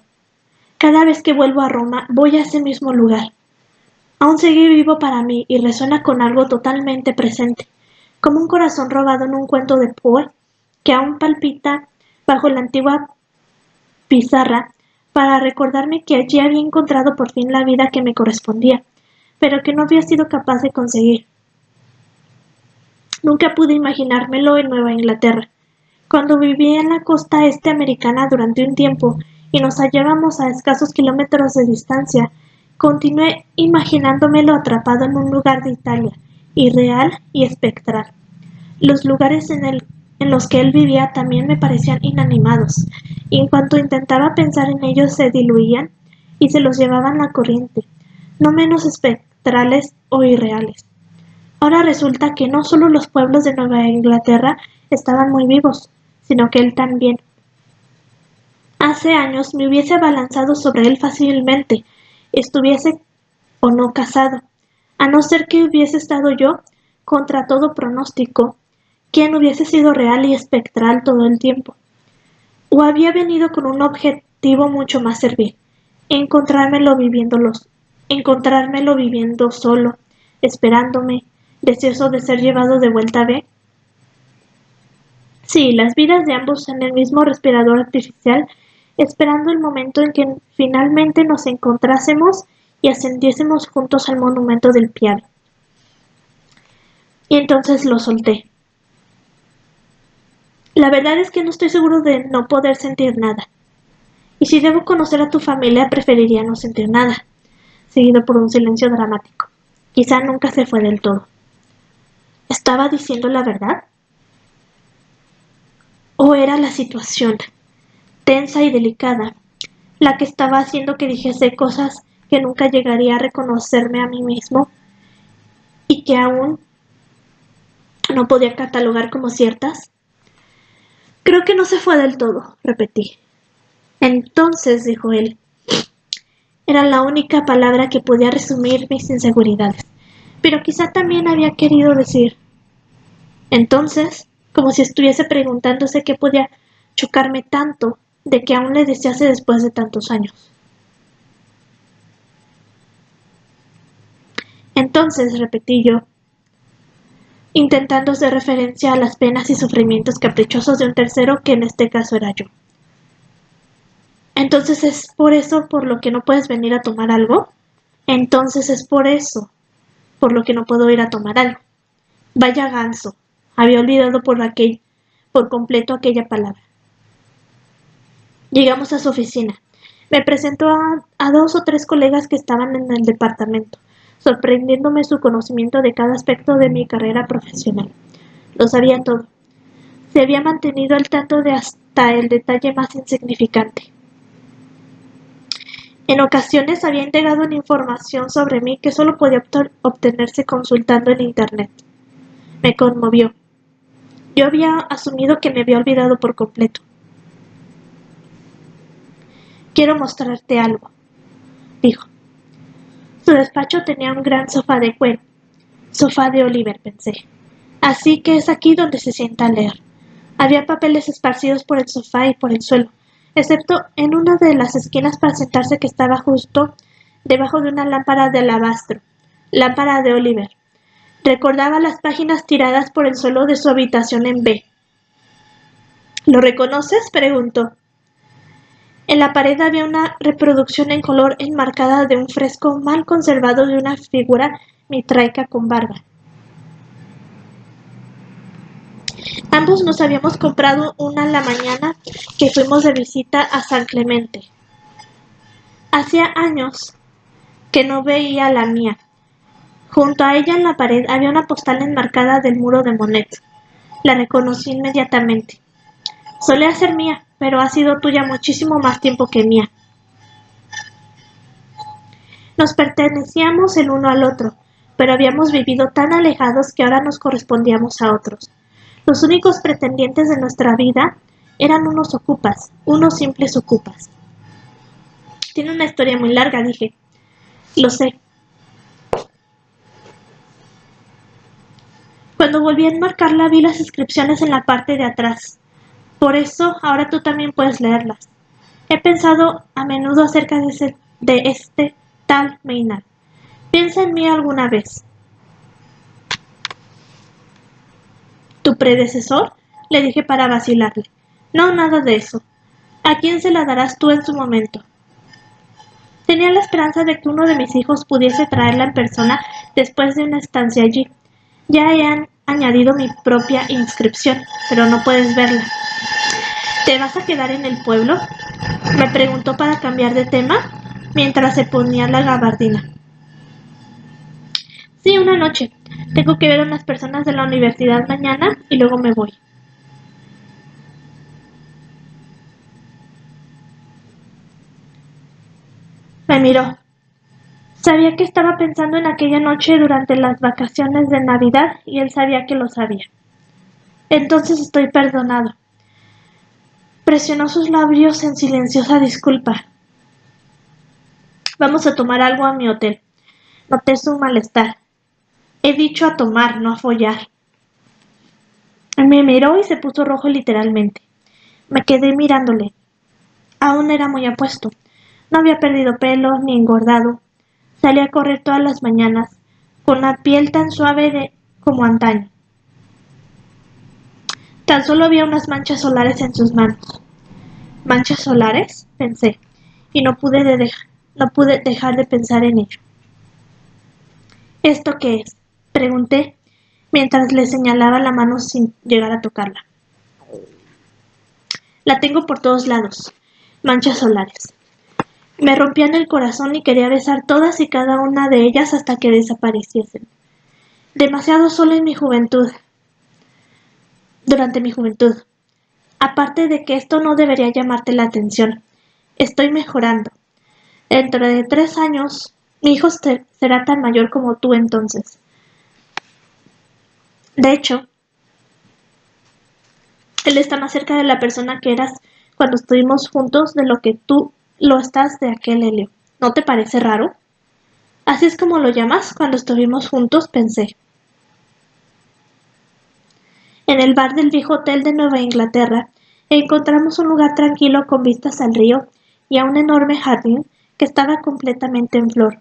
Cada vez que vuelvo a Roma, voy a ese mismo lugar. Aún sigue vivo para mí y resuena con algo totalmente presente, como un corazón robado en un cuento de Poe que aún palpita bajo la antigua pizarra para recordarme que allí había encontrado por fin la vida que me correspondía, pero que no había sido capaz de conseguir. Nunca pude imaginármelo en Nueva Inglaterra. Cuando viví en la costa este americana durante un tiempo y nos hallábamos a escasos kilómetros de distancia, continué imaginándomelo atrapado en un lugar de Italia, irreal y espectral. Los lugares en los que él vivía también me parecían inanimados, y en cuanto intentaba pensar en ellos se diluían y se los llevaban la corriente, no menos espectrales o irreales. Ahora resulta que no solo los pueblos de Nueva Inglaterra estaban muy vivos, sino que él también. Hace años me hubiese abalanzado sobre él fácilmente, estuviese o no casado, a no ser que hubiese estado yo, contra todo pronóstico, quien hubiese sido real y espectral todo el tiempo. O había venido con un objetivo mucho más servil, encontrármelo viviendo solo, esperándome, deseoso de ser llevado de vuelta a B. Sí, las vidas de ambos en el mismo respirador artificial, esperando el momento en que finalmente nos encontrásemos y ascendiésemos juntos al monumento del Piave. Y entonces lo solté. La verdad es que no estoy seguro de no poder sentir nada. Y si debo conocer a tu familia, preferiría no sentir nada, seguido por un silencio dramático. Quizá nunca se fue del todo. ¿Estaba diciendo la verdad? ¿O era la situación, tensa y delicada, la que estaba haciendo que dijese cosas que nunca llegaría a reconocerme a mí mismo y que aún no podía catalogar como ciertas? Creo que no se fue del todo, repetí. Entonces, dijo él, era la única palabra que podía resumir mis inseguridades, pero quizá también había querido decir, Entonces, como si estuviese preguntándose qué podía chocarme tanto de que aún le desease después de tantos años. Entonces, repetí yo, intentando hacer referencia a las penas y sufrimientos caprichosos de un tercero que en este caso era yo. Entonces es por eso por lo que no puedes venir a tomar algo. Entonces es por eso por lo que no puedo ir a tomar algo. Vaya ganso, había olvidado por completo aquella palabra. Llegamos a su oficina. Me presentó a 2 o 3 colegas que estaban en el departamento, sorprendiéndome su conocimiento de cada aspecto de mi carrera profesional. Lo sabía todo. Se había mantenido al tanto de hasta el detalle más insignificante. En ocasiones había indagado en información sobre mí que solo podía obtenerse consultando en Internet. Me conmovió. Yo había asumido que me había olvidado por completo. Quiero mostrarte algo, dijo. Su despacho tenía un gran sofá de cuero. Sofá de Oliver, pensé. Así que es aquí donde se sienta a leer. Había papeles esparcidos por el sofá y por el suelo, excepto en una de las esquinas para sentarse que estaba justo debajo de una lámpara de alabastro. Lámpara de Oliver. Recordaba las páginas tiradas por el suelo de su habitación en B. ¿Lo reconoces?, preguntó. En la pared había una reproducción en color enmarcada de un fresco mal conservado de una figura mitraica con barba. Ambos nos habíamos comprado una la mañana que fuimos de visita a San Clemente. Hacía años que no veía la mía. Junto a ella en la pared había una postal enmarcada del muro de Monet. La reconocí inmediatamente. Solía ser mía, pero ha sido tuya muchísimo más tiempo que mía. Nos pertenecíamos el uno al otro, pero habíamos vivido tan alejados que ahora nos correspondíamos a otros. Los únicos pretendientes de nuestra vida eran unos ocupas, unos simples ocupas. Tiene una historia muy larga, dije. Lo sé. Cuando volví a enmarcarla vi las inscripciones en la parte de atrás. Por eso ahora tú también puedes leerlas. He pensado a menudo acerca de este tal Maynard. Piensa en mí alguna vez. ¿Tu predecesor?, le dije para vacilarle. No, nada de eso. ¿A quién se la darás tú en su momento? Tenía la esperanza de que uno de mis hijos pudiese traerla en persona después de una estancia allí. Ya he añadido mi propia inscripción, pero no puedes verla. ¿Te vas a quedar en el pueblo?, me preguntó para cambiar de tema, mientras se ponía la gabardina. Sí, una noche. Tengo que ver a unas personas de la universidad mañana y luego me voy. Me miró. Sabía que estaba pensando en aquella noche durante las vacaciones de Navidad y él sabía que lo sabía. Entonces estoy perdonado. Presionó sus labios en silenciosa disculpa. Vamos a tomar algo a mi hotel. Noté su malestar. He dicho a tomar, no a follar. Me miró y se puso rojo literalmente. Me quedé mirándole. Aún era muy apuesto. No había perdido pelo ni engordado. Salía a correr todas las mañanas, con la piel tan suave como antaño. Tan solo había unas manchas solares en sus manos. ¿Manchas solares?, pensé, y no pude dejar de pensar en ello. ¿Esto qué es?, pregunté, mientras le señalaba la mano sin llegar a tocarla. La tengo por todos lados. Manchas solares. Me rompían el corazón y quería besar todas y cada una de ellas hasta que desapareciesen. Demasiado sola en mi juventud. Durante mi juventud. Aparte de que esto no debería llamarte la atención. Estoy mejorando. Dentro de 3 años, mi hijo será tan mayor como tú entonces. De hecho, él está más cerca de la persona que eras cuando estuvimos juntos de lo que tú lo estás de aquel Helio. ¿No te parece raro? Así es como lo llamas cuando estuvimos juntos, pensé. En el bar del viejo hotel de Nueva Inglaterra encontramos un lugar tranquilo con vistas al río y a un enorme jardín que estaba completamente en flor.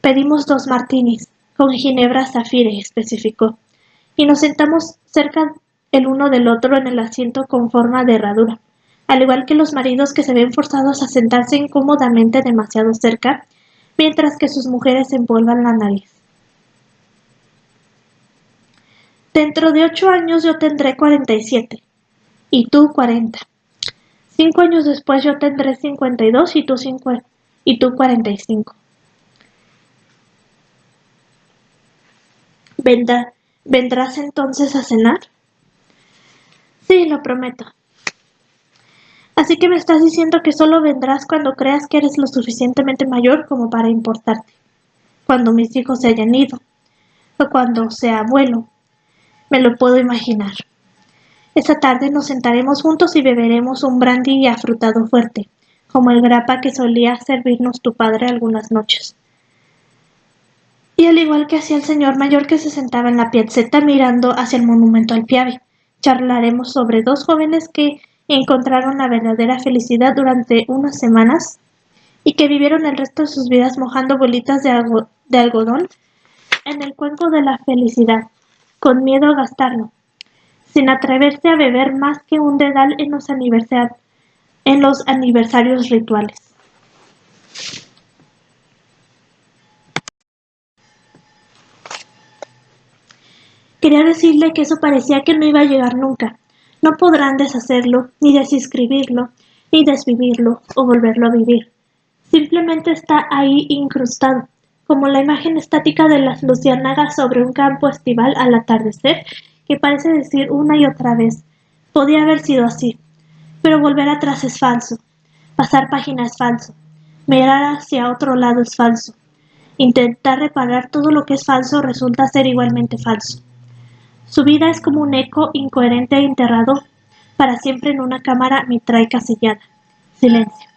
Pedimos 2 martinis, con ginebra zafire, especificó, y nos sentamos cerca el uno del otro en el asiento con forma de herradura, al igual que los maridos que se ven forzados a sentarse incómodamente demasiado cerca, mientras que sus mujeres empolvan la nariz. Dentro de 8 años yo tendré 47, y tú 40. 5 años después yo tendré 52 y tú 45. ¿Vendrás entonces a cenar? Sí, lo prometo. Así que me estás diciendo que solo vendrás cuando creas que eres lo suficientemente mayor como para importarte. Cuando mis hijos se hayan ido. O cuando sea abuelo. Me lo puedo imaginar. Esa tarde nos sentaremos juntos y beberemos un brandy afrutado fuerte, como el grappa que solía servirnos tu padre algunas noches. Y al igual que hacía el señor mayor que se sentaba en la piazzetta mirando hacia el monumento al Piave, charlaremos sobre 2 jóvenes que encontraron la verdadera felicidad durante unas semanas y que vivieron el resto de sus vidas mojando bolitas de algodón en el cuenco de la felicidad, con miedo a gastarlo, sin atreverse a beber más que un dedal en los aniversarios rituales. Quería decirle que eso parecía que no iba a llegar nunca. No podrán deshacerlo, ni desescribirlo, ni desvivirlo o volverlo a vivir. Simplemente está ahí incrustado, como la imagen estática de las luciérnagas sobre un campo estival al atardecer, que parece decir una y otra vez, podía haber sido así. Pero volver atrás es falso. Pasar página es falso. Mirar hacia otro lado es falso. Intentar reparar todo lo que es falso resulta ser igualmente falso. Su vida es como un eco incoherente e enterrado para siempre en una cámara mitraica sellada. Silencio.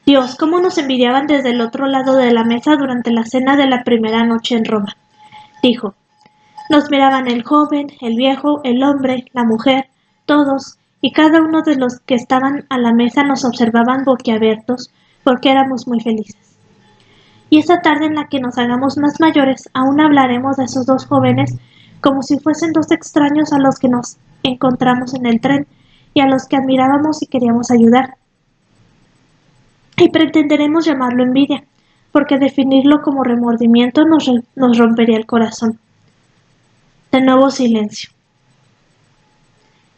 Dios, cómo nos envidiaban desde el otro lado de la mesa durante la cena de la primera noche en Roma, dijo. Nos miraban el joven, el viejo, el hombre, la mujer, todos, y cada uno de los que estaban a la mesa nos observaban boquiabiertos, porque éramos muy felices. Y esa tarde en la que nos hagamos más mayores, aún hablaremos de esos 2 jóvenes como si fuesen 2 extraños a los que nos encontramos en el tren y a los que admirábamos y queríamos ayudar. Y pretenderemos llamarlo envidia, porque definirlo como remordimiento nos rompería el corazón. De nuevo silencio.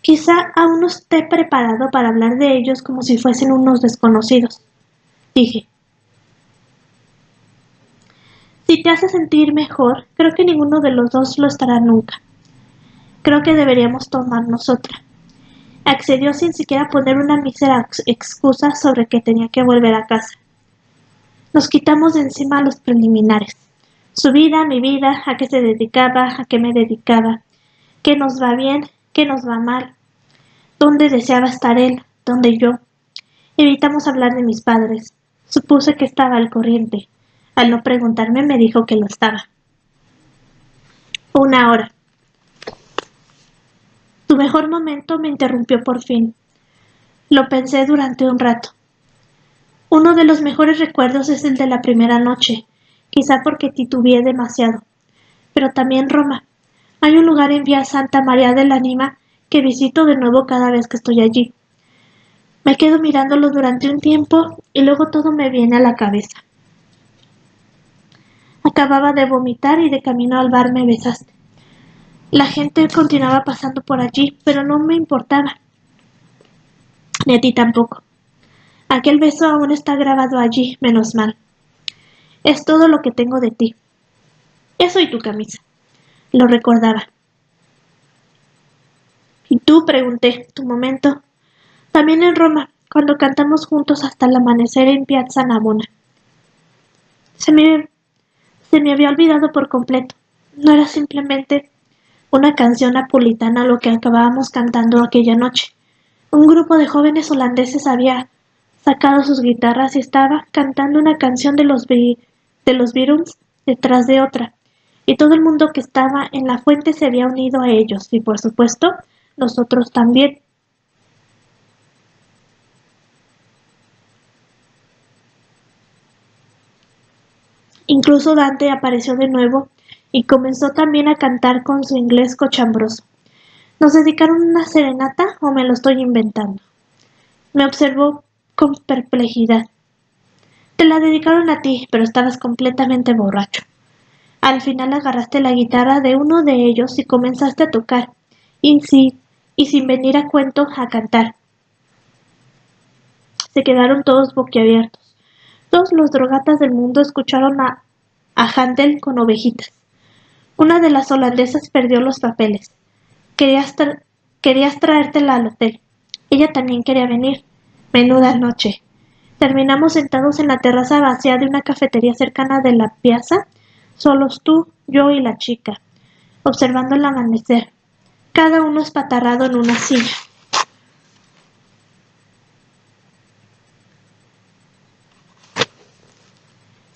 Quizá aún no esté preparado para hablar de ellos como si fuesen unos desconocidos, dije. Si te hace sentir mejor, creo que ninguno de los 2 lo estará nunca. Creo que deberíamos tomarnos otra. Accedió sin siquiera poner una mísera excusa sobre que tenía que volver a casa. Nos quitamos de encima los preliminares. Su vida, mi vida, a qué se dedicaba, a qué me dedicaba, qué nos va bien, qué nos va mal, dónde deseaba estar él, dónde yo. Evitamos hablar de mis padres. Supuse que estaba al corriente. Al no preguntarme me dijo que lo estaba. 1 hora. Tu mejor momento me interrumpió por fin. Lo pensé durante un rato. Uno de los mejores recuerdos es el de la primera noche, quizá porque titubeé demasiado. Pero también Roma. Hay un lugar en Vía Santa María del Anima que visito de nuevo cada vez que estoy allí. Me quedo mirándolo durante un tiempo y luego todo me viene a la cabeza. Acababa de vomitar y de camino al bar me besaste. La gente continuaba pasando por allí, pero no me importaba. Ni a ti tampoco. Aquel beso aún está grabado allí, menos mal. Es todo lo que tengo de ti. Eso y tu camisa. Lo recordaba. ¿Y tú? Pregunté. ¿Tu momento? También en Roma, cuando cantamos juntos hasta el amanecer en Piazza Navona. Se me había olvidado por completo. No era simplemente una canción napolitana lo que acabábamos cantando aquella noche. Un grupo de jóvenes holandeses había sacado sus guitarras y estaba cantando una canción de los Beatles detrás de otra, y todo el mundo que estaba en la fuente se había unido a ellos, y por supuesto, nosotros también. Incluso Dante apareció de nuevo y comenzó también a cantar con su inglés cochambroso. ¿Nos dedicaron una serenata o me lo estoy inventando? Me observó con perplejidad. Te la dedicaron a ti, pero estabas completamente borracho. Al final agarraste la guitarra de uno de ellos y comenzaste a tocar, y sin venir a cuento a cantar. Se quedaron todos boquiabiertos. Todos los drogatas del mundo escucharon a Handel con ovejitas. Una de las holandesas perdió los papeles. Querías, querías traértela al hotel. Ella también quería venir. Menuda noche. Terminamos sentados en la terraza vacía de una cafetería cercana de la piazza, solos tú, yo y la chica, observando el amanecer, cada uno espatarrado en una silla.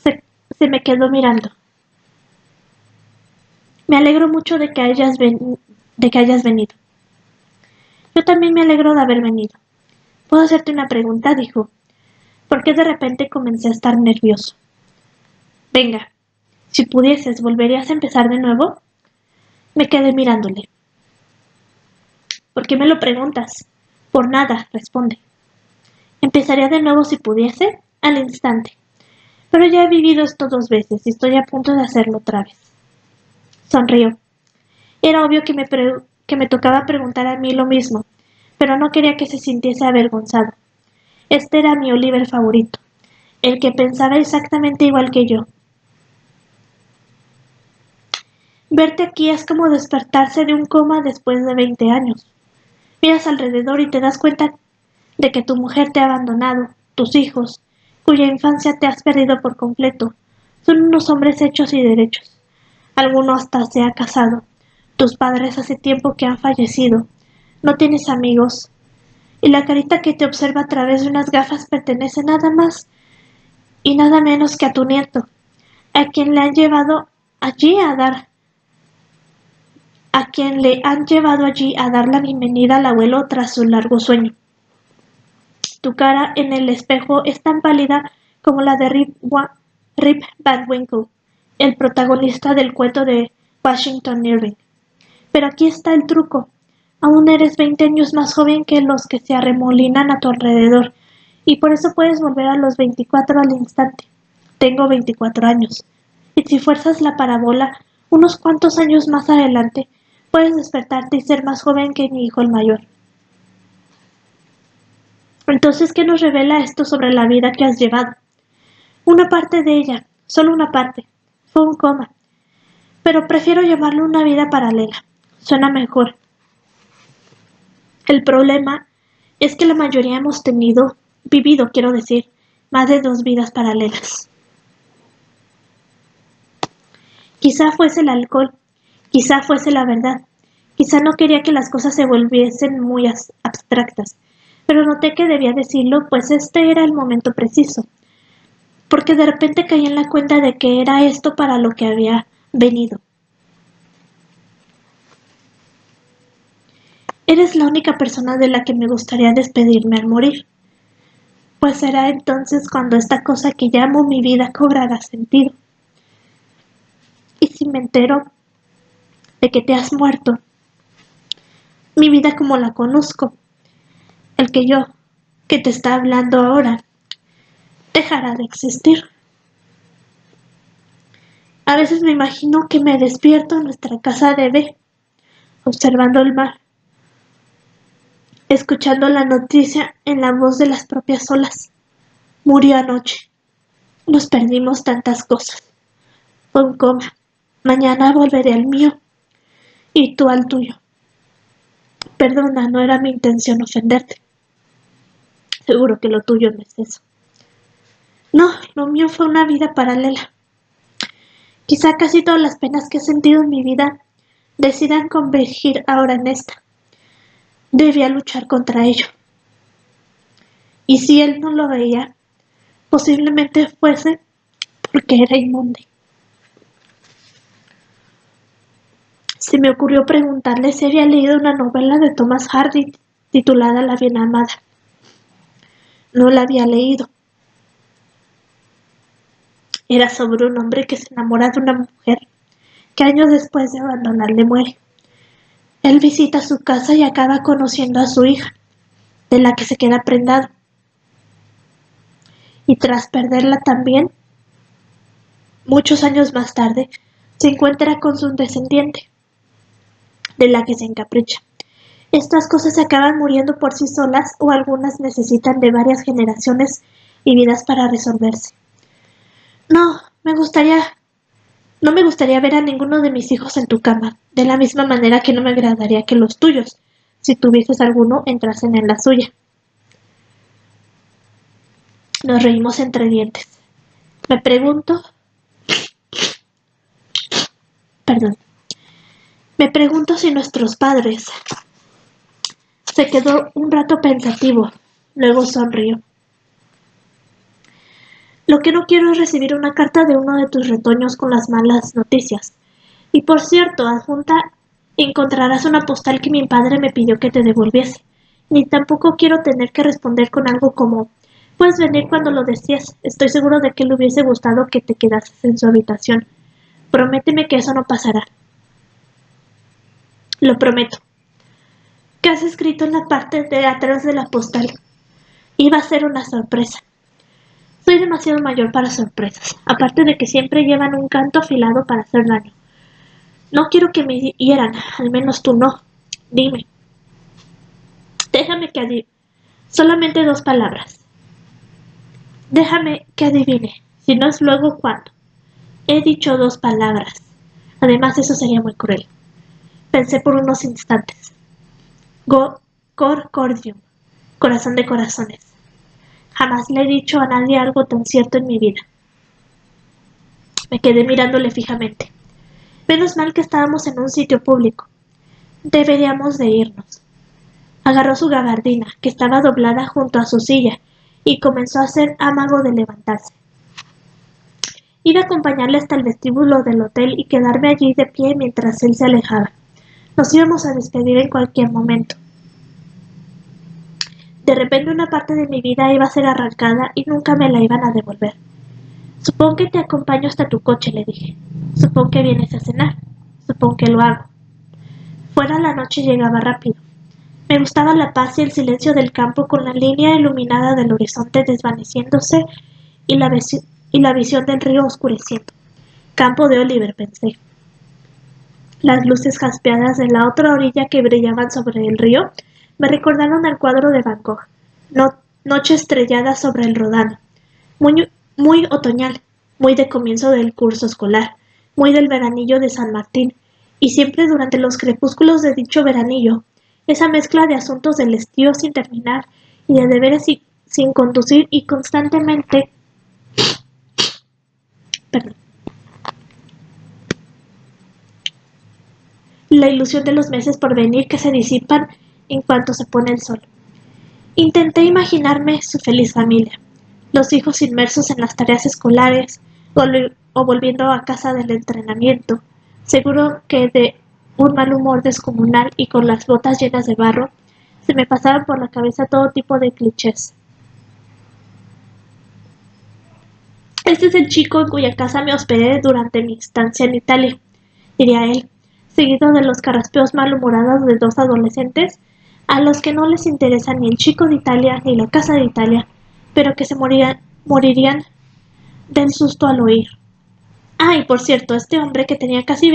Se, se me quedó mirando. Me alegro mucho de que hayas venido. Yo también me alegro de haber venido. ¿Puedo hacerte una pregunta?, dijo, porque de repente comencé a estar nervioso. Venga, si pudieses, ¿volverías a empezar de nuevo? Me quedé mirándole. ¿Por qué me lo preguntas? Por nada, responde. Empezaría de nuevo si pudiese, al instante. Pero ya he vivido esto 2 veces y estoy a punto de hacerlo otra vez. Sonrió. Era obvio que me tocaba preguntar a mí lo mismo, pero no quería que se sintiese avergonzado. Este era mi Oliver favorito, el que pensaba exactamente igual que yo. Verte aquí es como despertarse de un coma después de 20 años. Miras alrededor y te das cuenta de que tu mujer te ha abandonado, tus hijos, cuya infancia te has perdido por completo, son unos hombres hechos y derechos. Alguno hasta se ha casado. Tus padres hace tiempo que han fallecido. No tienes amigos. Y la carita que te observa a través de unas gafas pertenece nada más y nada menos que a tu nieto, a quien le han llevado allí a dar a quien le han llevado allí a dar la bienvenida al abuelo tras su largo sueño. Tu cara en el espejo es tan pálida como la de Rip Van Winkle, el protagonista del cuento de Washington Irving. Pero aquí está el truco. Aún eres 20 años más joven que los que se arremolinan a tu alrededor, y por eso puedes volver a los 24 al instante. Tengo 24 años. Y si fuerzas la parábola unos cuantos años más adelante, puedes despertarte y ser más joven que mi hijo el mayor. Entonces, ¿qué nos revela esto sobre la vida que has llevado? Una parte de ella, solo una parte. Fue un coma. Pero prefiero llamarlo una vida paralela. Suena mejor. El problema es que la mayoría hemos vivido, quiero decir, más de 2 vidas paralelas. Quizá fuese el alcohol, quizá fuese la verdad, quizá no quería que las cosas se volviesen muy abstractas, pero noté que debía decirlo, pues este era el momento preciso, porque de repente caí en la cuenta de que era esto para lo que había venido. Eres la única persona de la que me gustaría despedirme al morir, pues será entonces cuando esta cosa que llamo mi vida cobrará sentido. Y si me entero de que te has muerto, mi vida como la conozco, el que te está hablando ahora, dejará de existir. A veces me imagino que me despierto en nuestra casa de B, observando el mar, escuchando la noticia en la voz de las propias olas. Murió anoche. Nos perdimos tantas cosas. Fue un coma. Mañana volveré al mío y tú al tuyo. Perdona, no era mi intención ofenderte. Seguro que lo tuyo no es eso. No, lo mío fue una vida paralela. Quizá casi todas las penas que he sentido en mi vida decidan convergir ahora en esta. Debía luchar contra ello. Y si él no lo veía, posiblemente fuese porque era inmune. Se me ocurrió preguntarle si había leído una novela de Thomas Hardy titulada La bien amada. No la había leído. Era sobre un hombre que se enamora de una mujer que años después de abandonarle muere. Él visita su casa y acaba conociendo a su hija, de la que se queda prendado. Y tras perderla también, muchos años más tarde, se encuentra con su descendiente, de la que se encapricha. Estas cosas acaban muriendo por sí solas o algunas necesitan de varias generaciones y vidas para resolverse. No, no me gustaría ver a ninguno de mis hijos en tu cama, de la misma manera que no me agradaría que los tuyos, si tuvieses alguno, entrasen en la suya. Nos reímos entre dientes. Me pregunto, perdón, me pregunto si nuestros padres. Se quedó un rato pensativo, luego sonrió. Lo que no quiero es recibir una carta de uno de tus retoños con las malas noticias. Y por cierto, adjunta encontrarás una postal que mi padre me pidió que te devolviese. Ni tampoco quiero tener que responder con algo como puedes venir cuando lo desees. Estoy seguro de que le hubiese gustado que te quedases en su habitación. Prométeme que eso no pasará. Lo prometo. ¿Qué has escrito en la parte de atrás de la postal? Iba a ser una sorpresa. Soy demasiado mayor para sorpresas, aparte de que siempre llevan un canto afilado para hacer daño. No quiero que me hieran, al menos tú no. Dime. Déjame que adivine. Solamente 2 palabras. Déjame que adivine. Si no es luego, ¿cuándo? He dicho 2 palabras. Además, eso sería muy cruel. Pensé por unos instantes. Cor cordium. Corazón de corazones. Jamás le he dicho a nadie algo tan cierto en mi vida. Me quedé mirándole fijamente. Menos mal que estábamos en un sitio público. Deberíamos de irnos. Agarró su gabardina, que estaba doblada junto a su silla, y comenzó a hacer amago de levantarse. Iba a acompañarle hasta el vestíbulo del hotel y quedarme allí de pie mientras él se alejaba. Nos íbamos a despedir en cualquier momento. De repente una parte de mi vida iba a ser arrancada y nunca me la iban a devolver. Supón que te acompaño hasta tu coche, le dije. Supón que vienes a cenar. Supón que lo hago. Fuera la noche llegaba rápido. Me gustaba la paz y el silencio del campo con la línea iluminada del horizonte desvaneciéndose y la visión del río oscureciendo. Campo de Oliver, pensé. Las luces jaspeadas de la otra orilla que brillaban sobre el río me recordaron al cuadro de Van Gogh, Noche estrellada sobre el Rodano. Muy otoñal, muy de comienzo del curso escolar, muy del veranillo de San Martín, y siempre durante los crepúsculos de dicho veranillo, esa mezcla de asuntos del estío sin terminar y de deberes sin conducir y constantemente... Perdón. La ilusión de los meses por venir que se disipan en cuanto se pone el sol. Intenté imaginarme su feliz familia, los hijos inmersos en las tareas escolares o volviendo a casa del entrenamiento, seguro que de un mal humor descomunal y con las botas llenas de barro, se me pasaban por la cabeza todo tipo de clichés. Este es el chico en cuya casa me hospedé durante mi estancia en Italia, diría él, seguido de los carraspeos malhumorados de 2 adolescentes a los que no les interesa ni el chico de Italia ni la casa de Italia, pero que se morirían del susto al oír. Ah, y por cierto, este hombre que tenía casi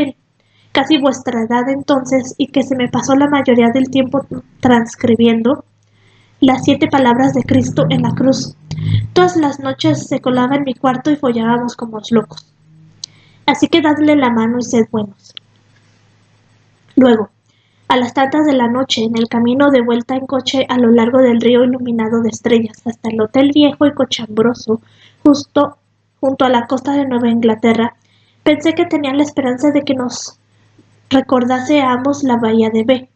vuestra edad entonces y que se me pasó la mayoría del tiempo transcribiendo las 7 palabras de Cristo en la cruz. Todas las noches se colaba en mi cuarto y follábamos como locos. Así que dadle la mano y sed buenos. Luego, a las tantas de la noche, en el camino de vuelta en coche a lo largo del río iluminado de estrellas hasta el hotel viejo y cochambroso, justo junto a la costa de Nueva Inglaterra, pensé que tenía la esperanza de que nos recordase a ambos la bahía de B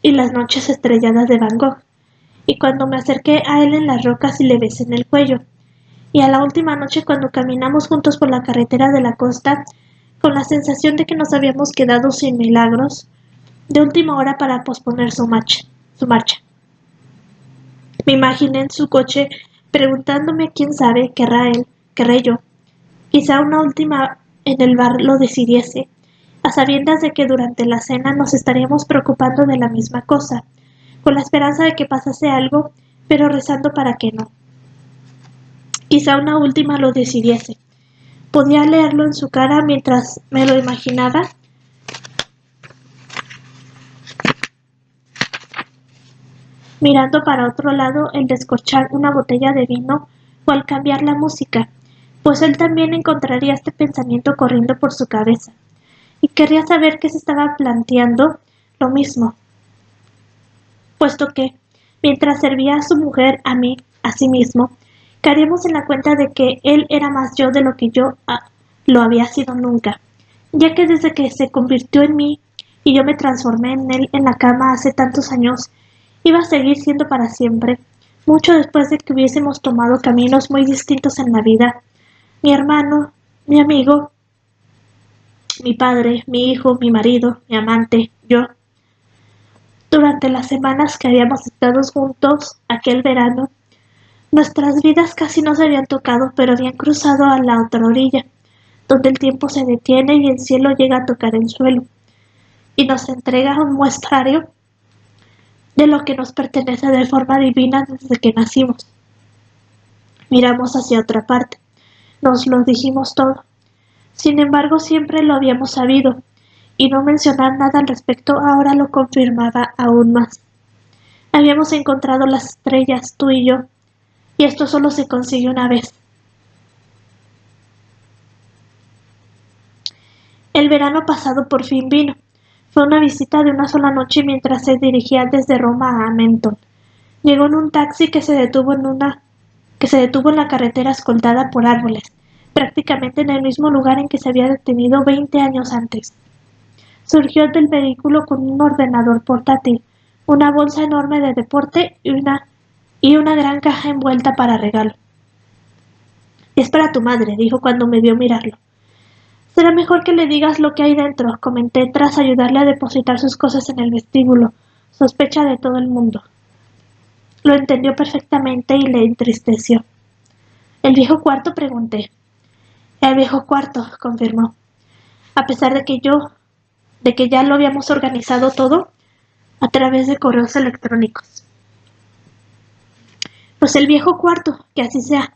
y las noches estrelladas de Van Gogh, y cuando me acerqué a él en las rocas y le besé en el cuello, y a la última noche cuando caminamos juntos por la carretera de la costa, con la sensación de que nos habíamos quedado sin milagros de última hora para posponer su marcha. Me imaginé en su coche preguntándome quién sabe, querrá él, querré yo. Quizá una última en el bar lo decidiese, a sabiendas de que durante la cena nos estaríamos preocupando de la misma cosa, con la esperanza de que pasase algo, pero rezando para que no. Quizá una última lo decidiese. Podía leerlo en su cara mientras me lo imaginaba. Mirando para otro lado el descorchar una botella de vino o al cambiar la música, pues él también encontraría este pensamiento corriendo por su cabeza, y querría saber qué se estaba planteando lo mismo, puesto que, mientras servía a su mujer, a mí, a sí mismo, caeríamos en la cuenta de que él era más yo de lo que yo lo había sido nunca, ya que desde que se convirtió en mí y yo me transformé en él en la cama hace tantos años, iba a seguir siendo para siempre, mucho después de que hubiésemos tomado caminos muy distintos en la vida. Mi hermano, mi amigo, mi padre, mi hijo, mi marido, mi amante, yo. Durante las semanas que habíamos estado juntos aquel verano, nuestras vidas casi no se habían tocado, pero habían cruzado a la otra orilla, donde el tiempo se detiene y el cielo llega a tocar el suelo, y nos entrega un muestrario de lo que nos pertenece de forma divina desde que nacimos. Miramos hacia otra parte, nos lo dijimos todo. Sin embargo, siempre lo habíamos sabido, y no mencionar nada al respecto ahora lo confirmaba aún más. Habíamos encontrado las estrellas, tú y yo, y esto solo se consigue una vez. El verano pasado por fin vino. Fue una visita de una sola noche mientras se dirigía desde Roma a Menton. Llegó en un taxi que se detuvo en la carretera escoltada por árboles, prácticamente en el mismo lugar en que se había detenido 20 años antes. Surgió del vehículo con un ordenador portátil, una bolsa enorme de deporte y una gran caja envuelta para regalo. Es para tu madre, dijo cuando me vio mirarlo. Será mejor que le digas lo que hay dentro, comenté tras ayudarle a depositar sus cosas en el vestíbulo. Sospecha de todo el mundo. Lo entendió perfectamente y le entristeció. ¿El viejo cuarto? Pregunté. El viejo cuarto, confirmó. A pesar de que ya lo habíamos organizado todo a través de correos electrónicos. Pues el viejo cuarto, que así sea.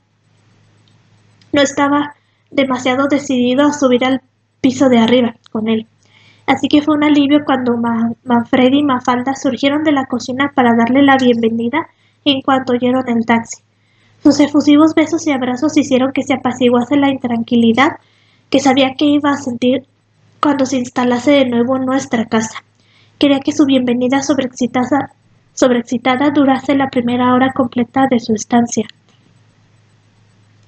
No estaba demasiado decidido a subir al piso de arriba con él. Así que fue un alivio cuando Manfredi y Mafalda surgieron de la cocina para darle la bienvenida en cuanto oyeron el taxi. Sus efusivos besos y abrazos hicieron que se apaciguase la intranquilidad que sabía que iba a sentir cuando se instalase de nuevo en nuestra casa. Quería que su bienvenida sobreexcitada durase la primera hora completa de su estancia.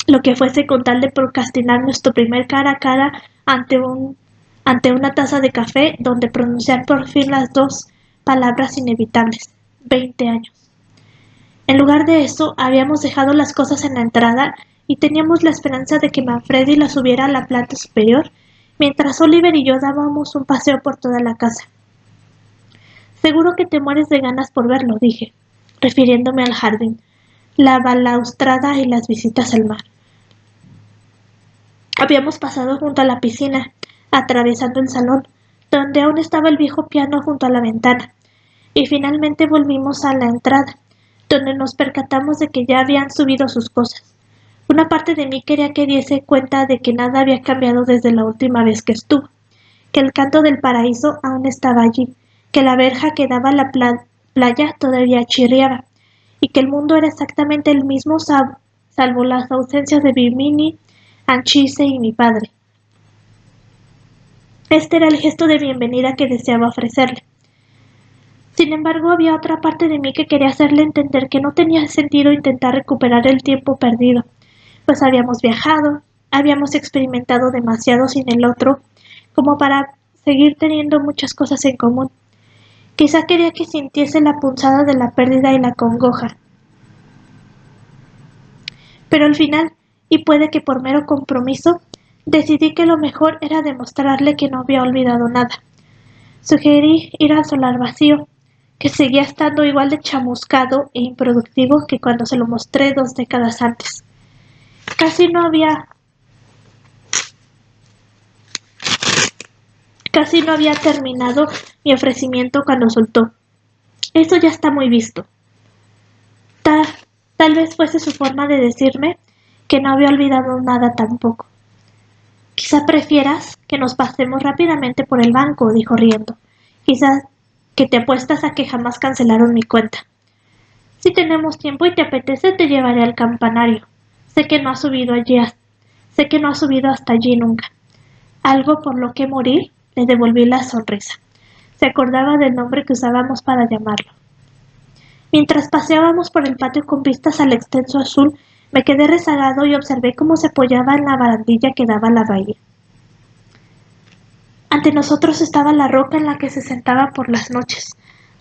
Lo que fuese con tal de procrastinar nuestro primer cara a cara ante una taza de café donde pronunciar por fin las dos palabras inevitables. 20 años. En lugar de eso, habíamos dejado las cosas en la entrada y teníamos la esperanza de que Manfredi las subiera a la planta superior, mientras Oliver y yo dábamos un paseo por toda la casa. Seguro que te mueres de ganas por verlo, dije, refiriéndome al jardín, la balaustrada y las visitas al mar. Habíamos pasado junto a la piscina, atravesando el salón, donde aún estaba el viejo piano junto a la ventana, y finalmente volvimos a la entrada, donde nos percatamos de que ya habían subido sus cosas. Una parte de mí quería que diese cuenta de que nada había cambiado desde la última vez que estuvo, que el canto del paraíso aún estaba allí, que la verja que daba a la playa todavía chirriaba, y que el mundo era exactamente el mismo salvo las ausencias de Bimini, Anchise y mi padre. Este era el gesto de bienvenida que deseaba ofrecerle. Sin embargo, había otra parte de mí que quería hacerle entender que no tenía sentido intentar recuperar el tiempo perdido, pues habíamos viajado, habíamos experimentado demasiado sin el otro, como para seguir teniendo muchas cosas en común. Quizá quería que sintiese la punzada de la pérdida y la congoja. Pero al final, y puede que por mero compromiso, Decidí que lo mejor era demostrarle que no había olvidado nada. Sugerí ir al solar vacío, que seguía estando igual de chamuscado e improductivo que cuando se lo mostré 2 décadas antes. Casi no había Casi no había terminado mi ofrecimiento cuando soltó: «Eso ya está muy visto». Ta- Tal vez fuese su forma de decirme que no había olvidado nada tampoco. «Quizá prefieras que nos pasemos rápidamente por el banco», dijo riendo. «Quizás que te apuestas a que jamás cancelaron mi cuenta. Si tenemos tiempo y te apetece, te llevaré al campanario. Sé que no has subido sé que no has subido hasta allí nunca». Algo por lo que morir, le devolví la sonrisa. Se acordaba del nombre que usábamos para llamarlo. Mientras paseábamos por el patio con vistas al extenso azul, me quedé rezagado y observé cómo se apoyaba en la barandilla que daba a la bahía. Ante nosotros estaba la roca en la que se sentaba por las noches,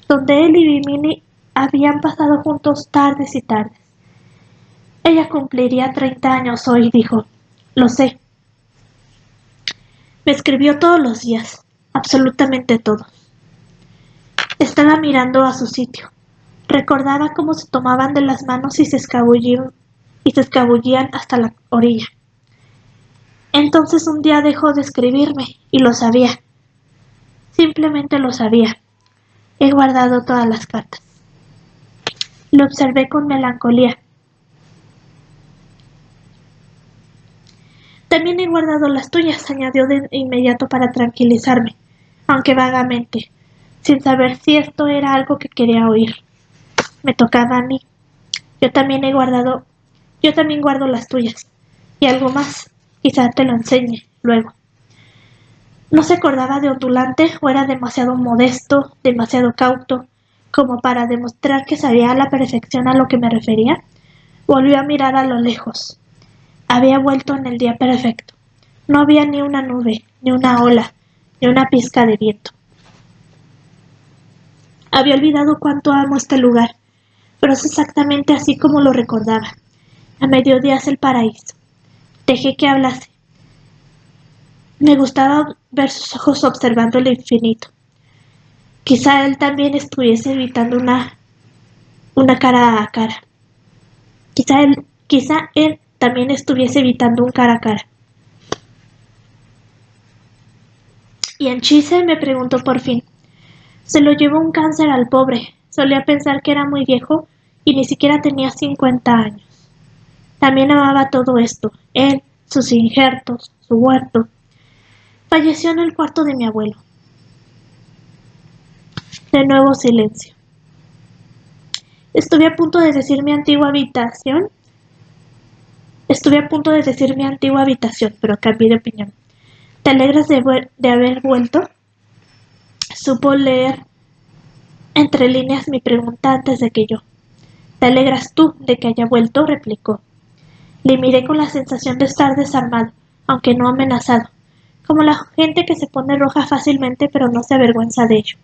donde él y Bimini habían pasado juntos tardes y tardes. «Ella cumpliría 30 años hoy», dijo. «Lo sé». Me escribió todos los días, absolutamente todos. Estaba mirando a su sitio. Recordaba cómo se tomaban de las manos y se escabullían hasta la orilla. Entonces un día dejó de escribirme, y lo sabía. Simplemente lo sabía. He guardado todas las cartas. Lo observé con melancolía. «También he guardado las tuyas», añadió de inmediato para tranquilizarme, aunque vagamente, sin saber si esto era algo que quería oír. Me tocaba a mí. Yo también guardo las tuyas. Y algo más. Quizá te lo enseñe luego. No se acordaba de Ondulante, o era demasiado modesto, demasiado cauto, como para demostrar que sabía a la perfección a lo que me refería. Volvió a mirar a lo lejos. Había vuelto en el día perfecto. No había ni una nube, ni una ola, ni una pizca de viento. Había olvidado cuánto amo este lugar, pero es exactamente así como lo recordaba. A mediodía es el paraíso. Dejé que hablase. Me gustaba ver sus ojos observando el infinito. Quizá él también estuviese evitando una cara a cara. Quizá él también estuviese evitando un cara a cara. ¿Y Anchise?, me preguntó por fin. Se lo llevó un cáncer al pobre. Solía pensar que era muy viejo y ni siquiera tenía 50 años. También amaba todo esto, él, sus injertos, su huerto. Falleció en el cuarto de mi abuelo. De nuevo silencio. Estuve a punto de decir mi antigua habitación, pero cambié de opinión. ¿Te alegras de haber vuelto? Supo leer entre líneas mi pregunta antes de que yo. ¿Te alegras tú de que haya vuelto?, replicó. Le miré con la sensación de estar desarmado, aunque no amenazado, como la gente que se pone roja fácilmente pero no se avergüenza de ello.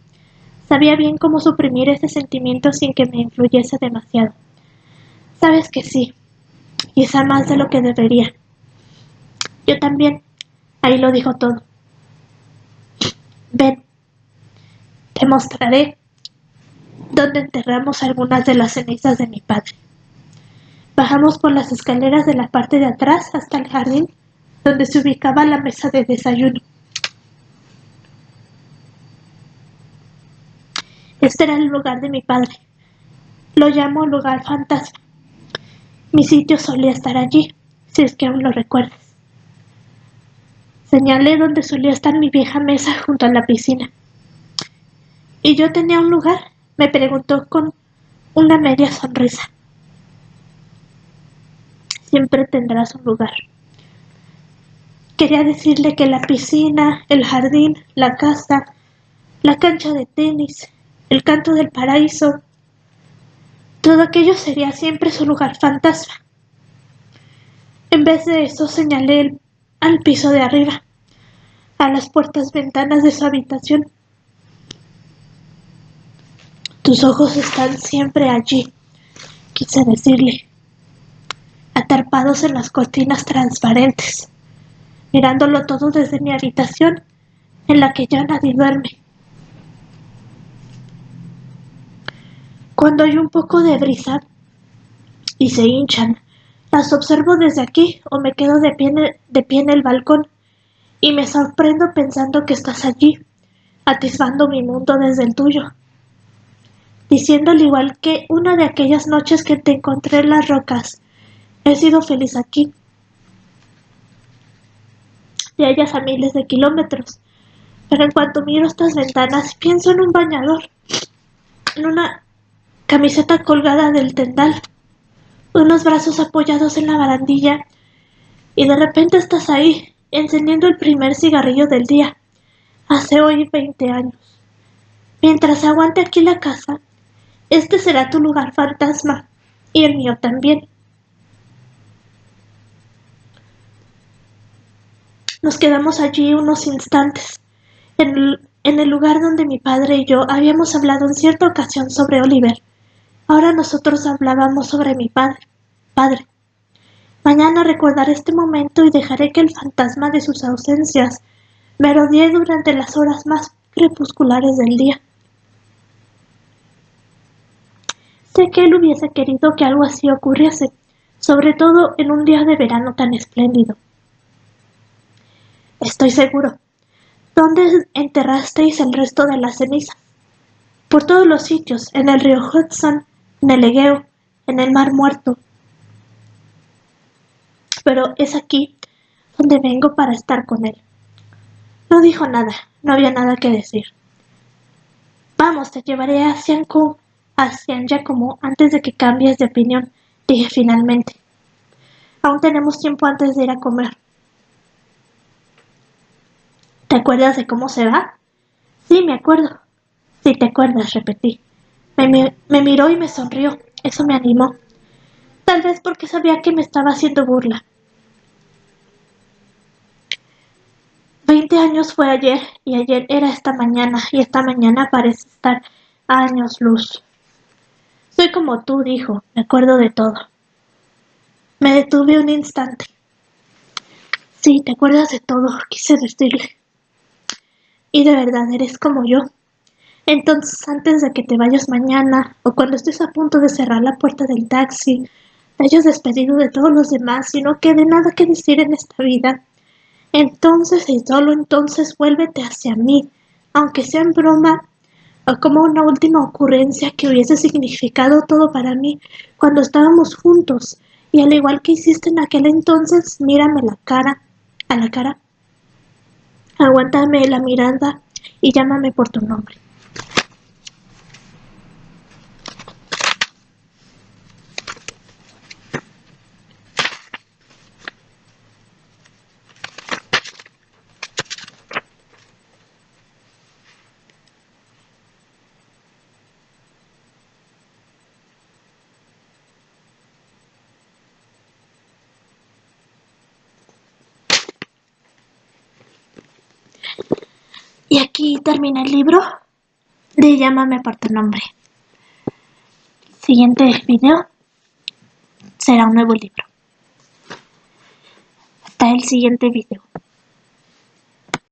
Sabía bien cómo suprimir ese sentimiento sin que me influyese demasiado. Sabes que sí, quizá más de lo que debería. Yo también. Ahí lo dijo todo. Ven, te mostraré dónde enterramos algunas de las cenizas de mi padre. Bajamos por las escaleras de la parte de atrás hasta el jardín, donde se ubicaba la mesa de desayuno. Este era el lugar de mi padre. Lo llamo lugar fantasma. Mi sitio solía estar allí, si es que aún lo recuerdas. Señalé donde solía estar mi vieja mesa junto a la piscina. ¿Y yo tenía un lugar?, me preguntó con una media sonrisa. Siempre tendrás un lugar. Quería decirle que la piscina, el jardín, la casa, la cancha de tenis, el canto del paraíso, todo aquello sería siempre su lugar fantasma. En vez de eso señalé al piso de arriba, a las puertas ventanas de su habitación. Tus ojos están siempre allí, quise decirle, atrapados en las cortinas transparentes. mirándolo todo desde mi habitación, en la que ya nadie duerme. Cuando hay un poco de brisa y se hinchan, las observo desde aquí o me quedo de pie en el balcón y me sorprendo pensando que estás allí, atisbando mi mundo desde el tuyo, diciendo al igual que una de aquellas noches que te encontré en las rocas, he sido feliz aquí. Te hallas a miles de kilómetros, pero en cuanto miro estas ventanas pienso en un bañador, en una camiseta colgada del tendal, unos brazos apoyados en la barandilla, y de repente estás ahí, encendiendo el primer cigarrillo del día, hace hoy 20 años. Mientras aguante aquí la casa, este será tu lugar fantasma, y el mío también. Nos quedamos allí unos instantes, en el lugar donde mi padre y yo habíamos hablado en cierta ocasión sobre Oliver. Ahora nosotros hablábamos sobre mi padre. Mañana recordaré este momento y dejaré que el fantasma de sus ausencias me rodee durante las horas más crepusculares del día. Sé que él hubiese querido que algo así ocurriese, sobre todo en un día de verano tan espléndido. Estoy seguro. ¿Dónde enterrasteis el resto de las cenizas? Por todos los sitios, en el río Hudson, en el Egeo, en el Mar Muerto. Pero es aquí donde vengo para estar con él. No dijo nada, no había nada que decir. Vamos, te llevaré a San Giacomo antes de que cambies de opinión, dije finalmente. Aún tenemos tiempo antes de ir a comer. ¿Te acuerdas de cómo se va? Sí, me acuerdo. Sí, te acuerdas, repetí. Me miró y me sonrió. Eso me animó. Tal vez porque sabía que me estaba haciendo burla. 20 años fue ayer, y ayer era esta mañana, y esta mañana parece estar a años luz. Soy como tú, dijo, me acuerdo de todo. Me detuve un instante. Sí, te acuerdas de todo, quise decirle. Y de verdad eres como yo. Entonces, antes de que te vayas mañana, o cuando estés a punto de cerrar la puerta del taxi, te hayas despedido de todos los demás y no quede nada que decir en esta vida, entonces y solo entonces vuélvete hacia mí, aunque sea en broma o como una última ocurrencia que hubiese significado todo para mí cuando estábamos juntos, y al igual que hiciste en aquel entonces, mírame a la cara, aguántame la mirada y llámame por tu nombre. Y aquí termina el libro de Llámame por tu nombre. Siguiente video será un nuevo libro. Hasta el siguiente video.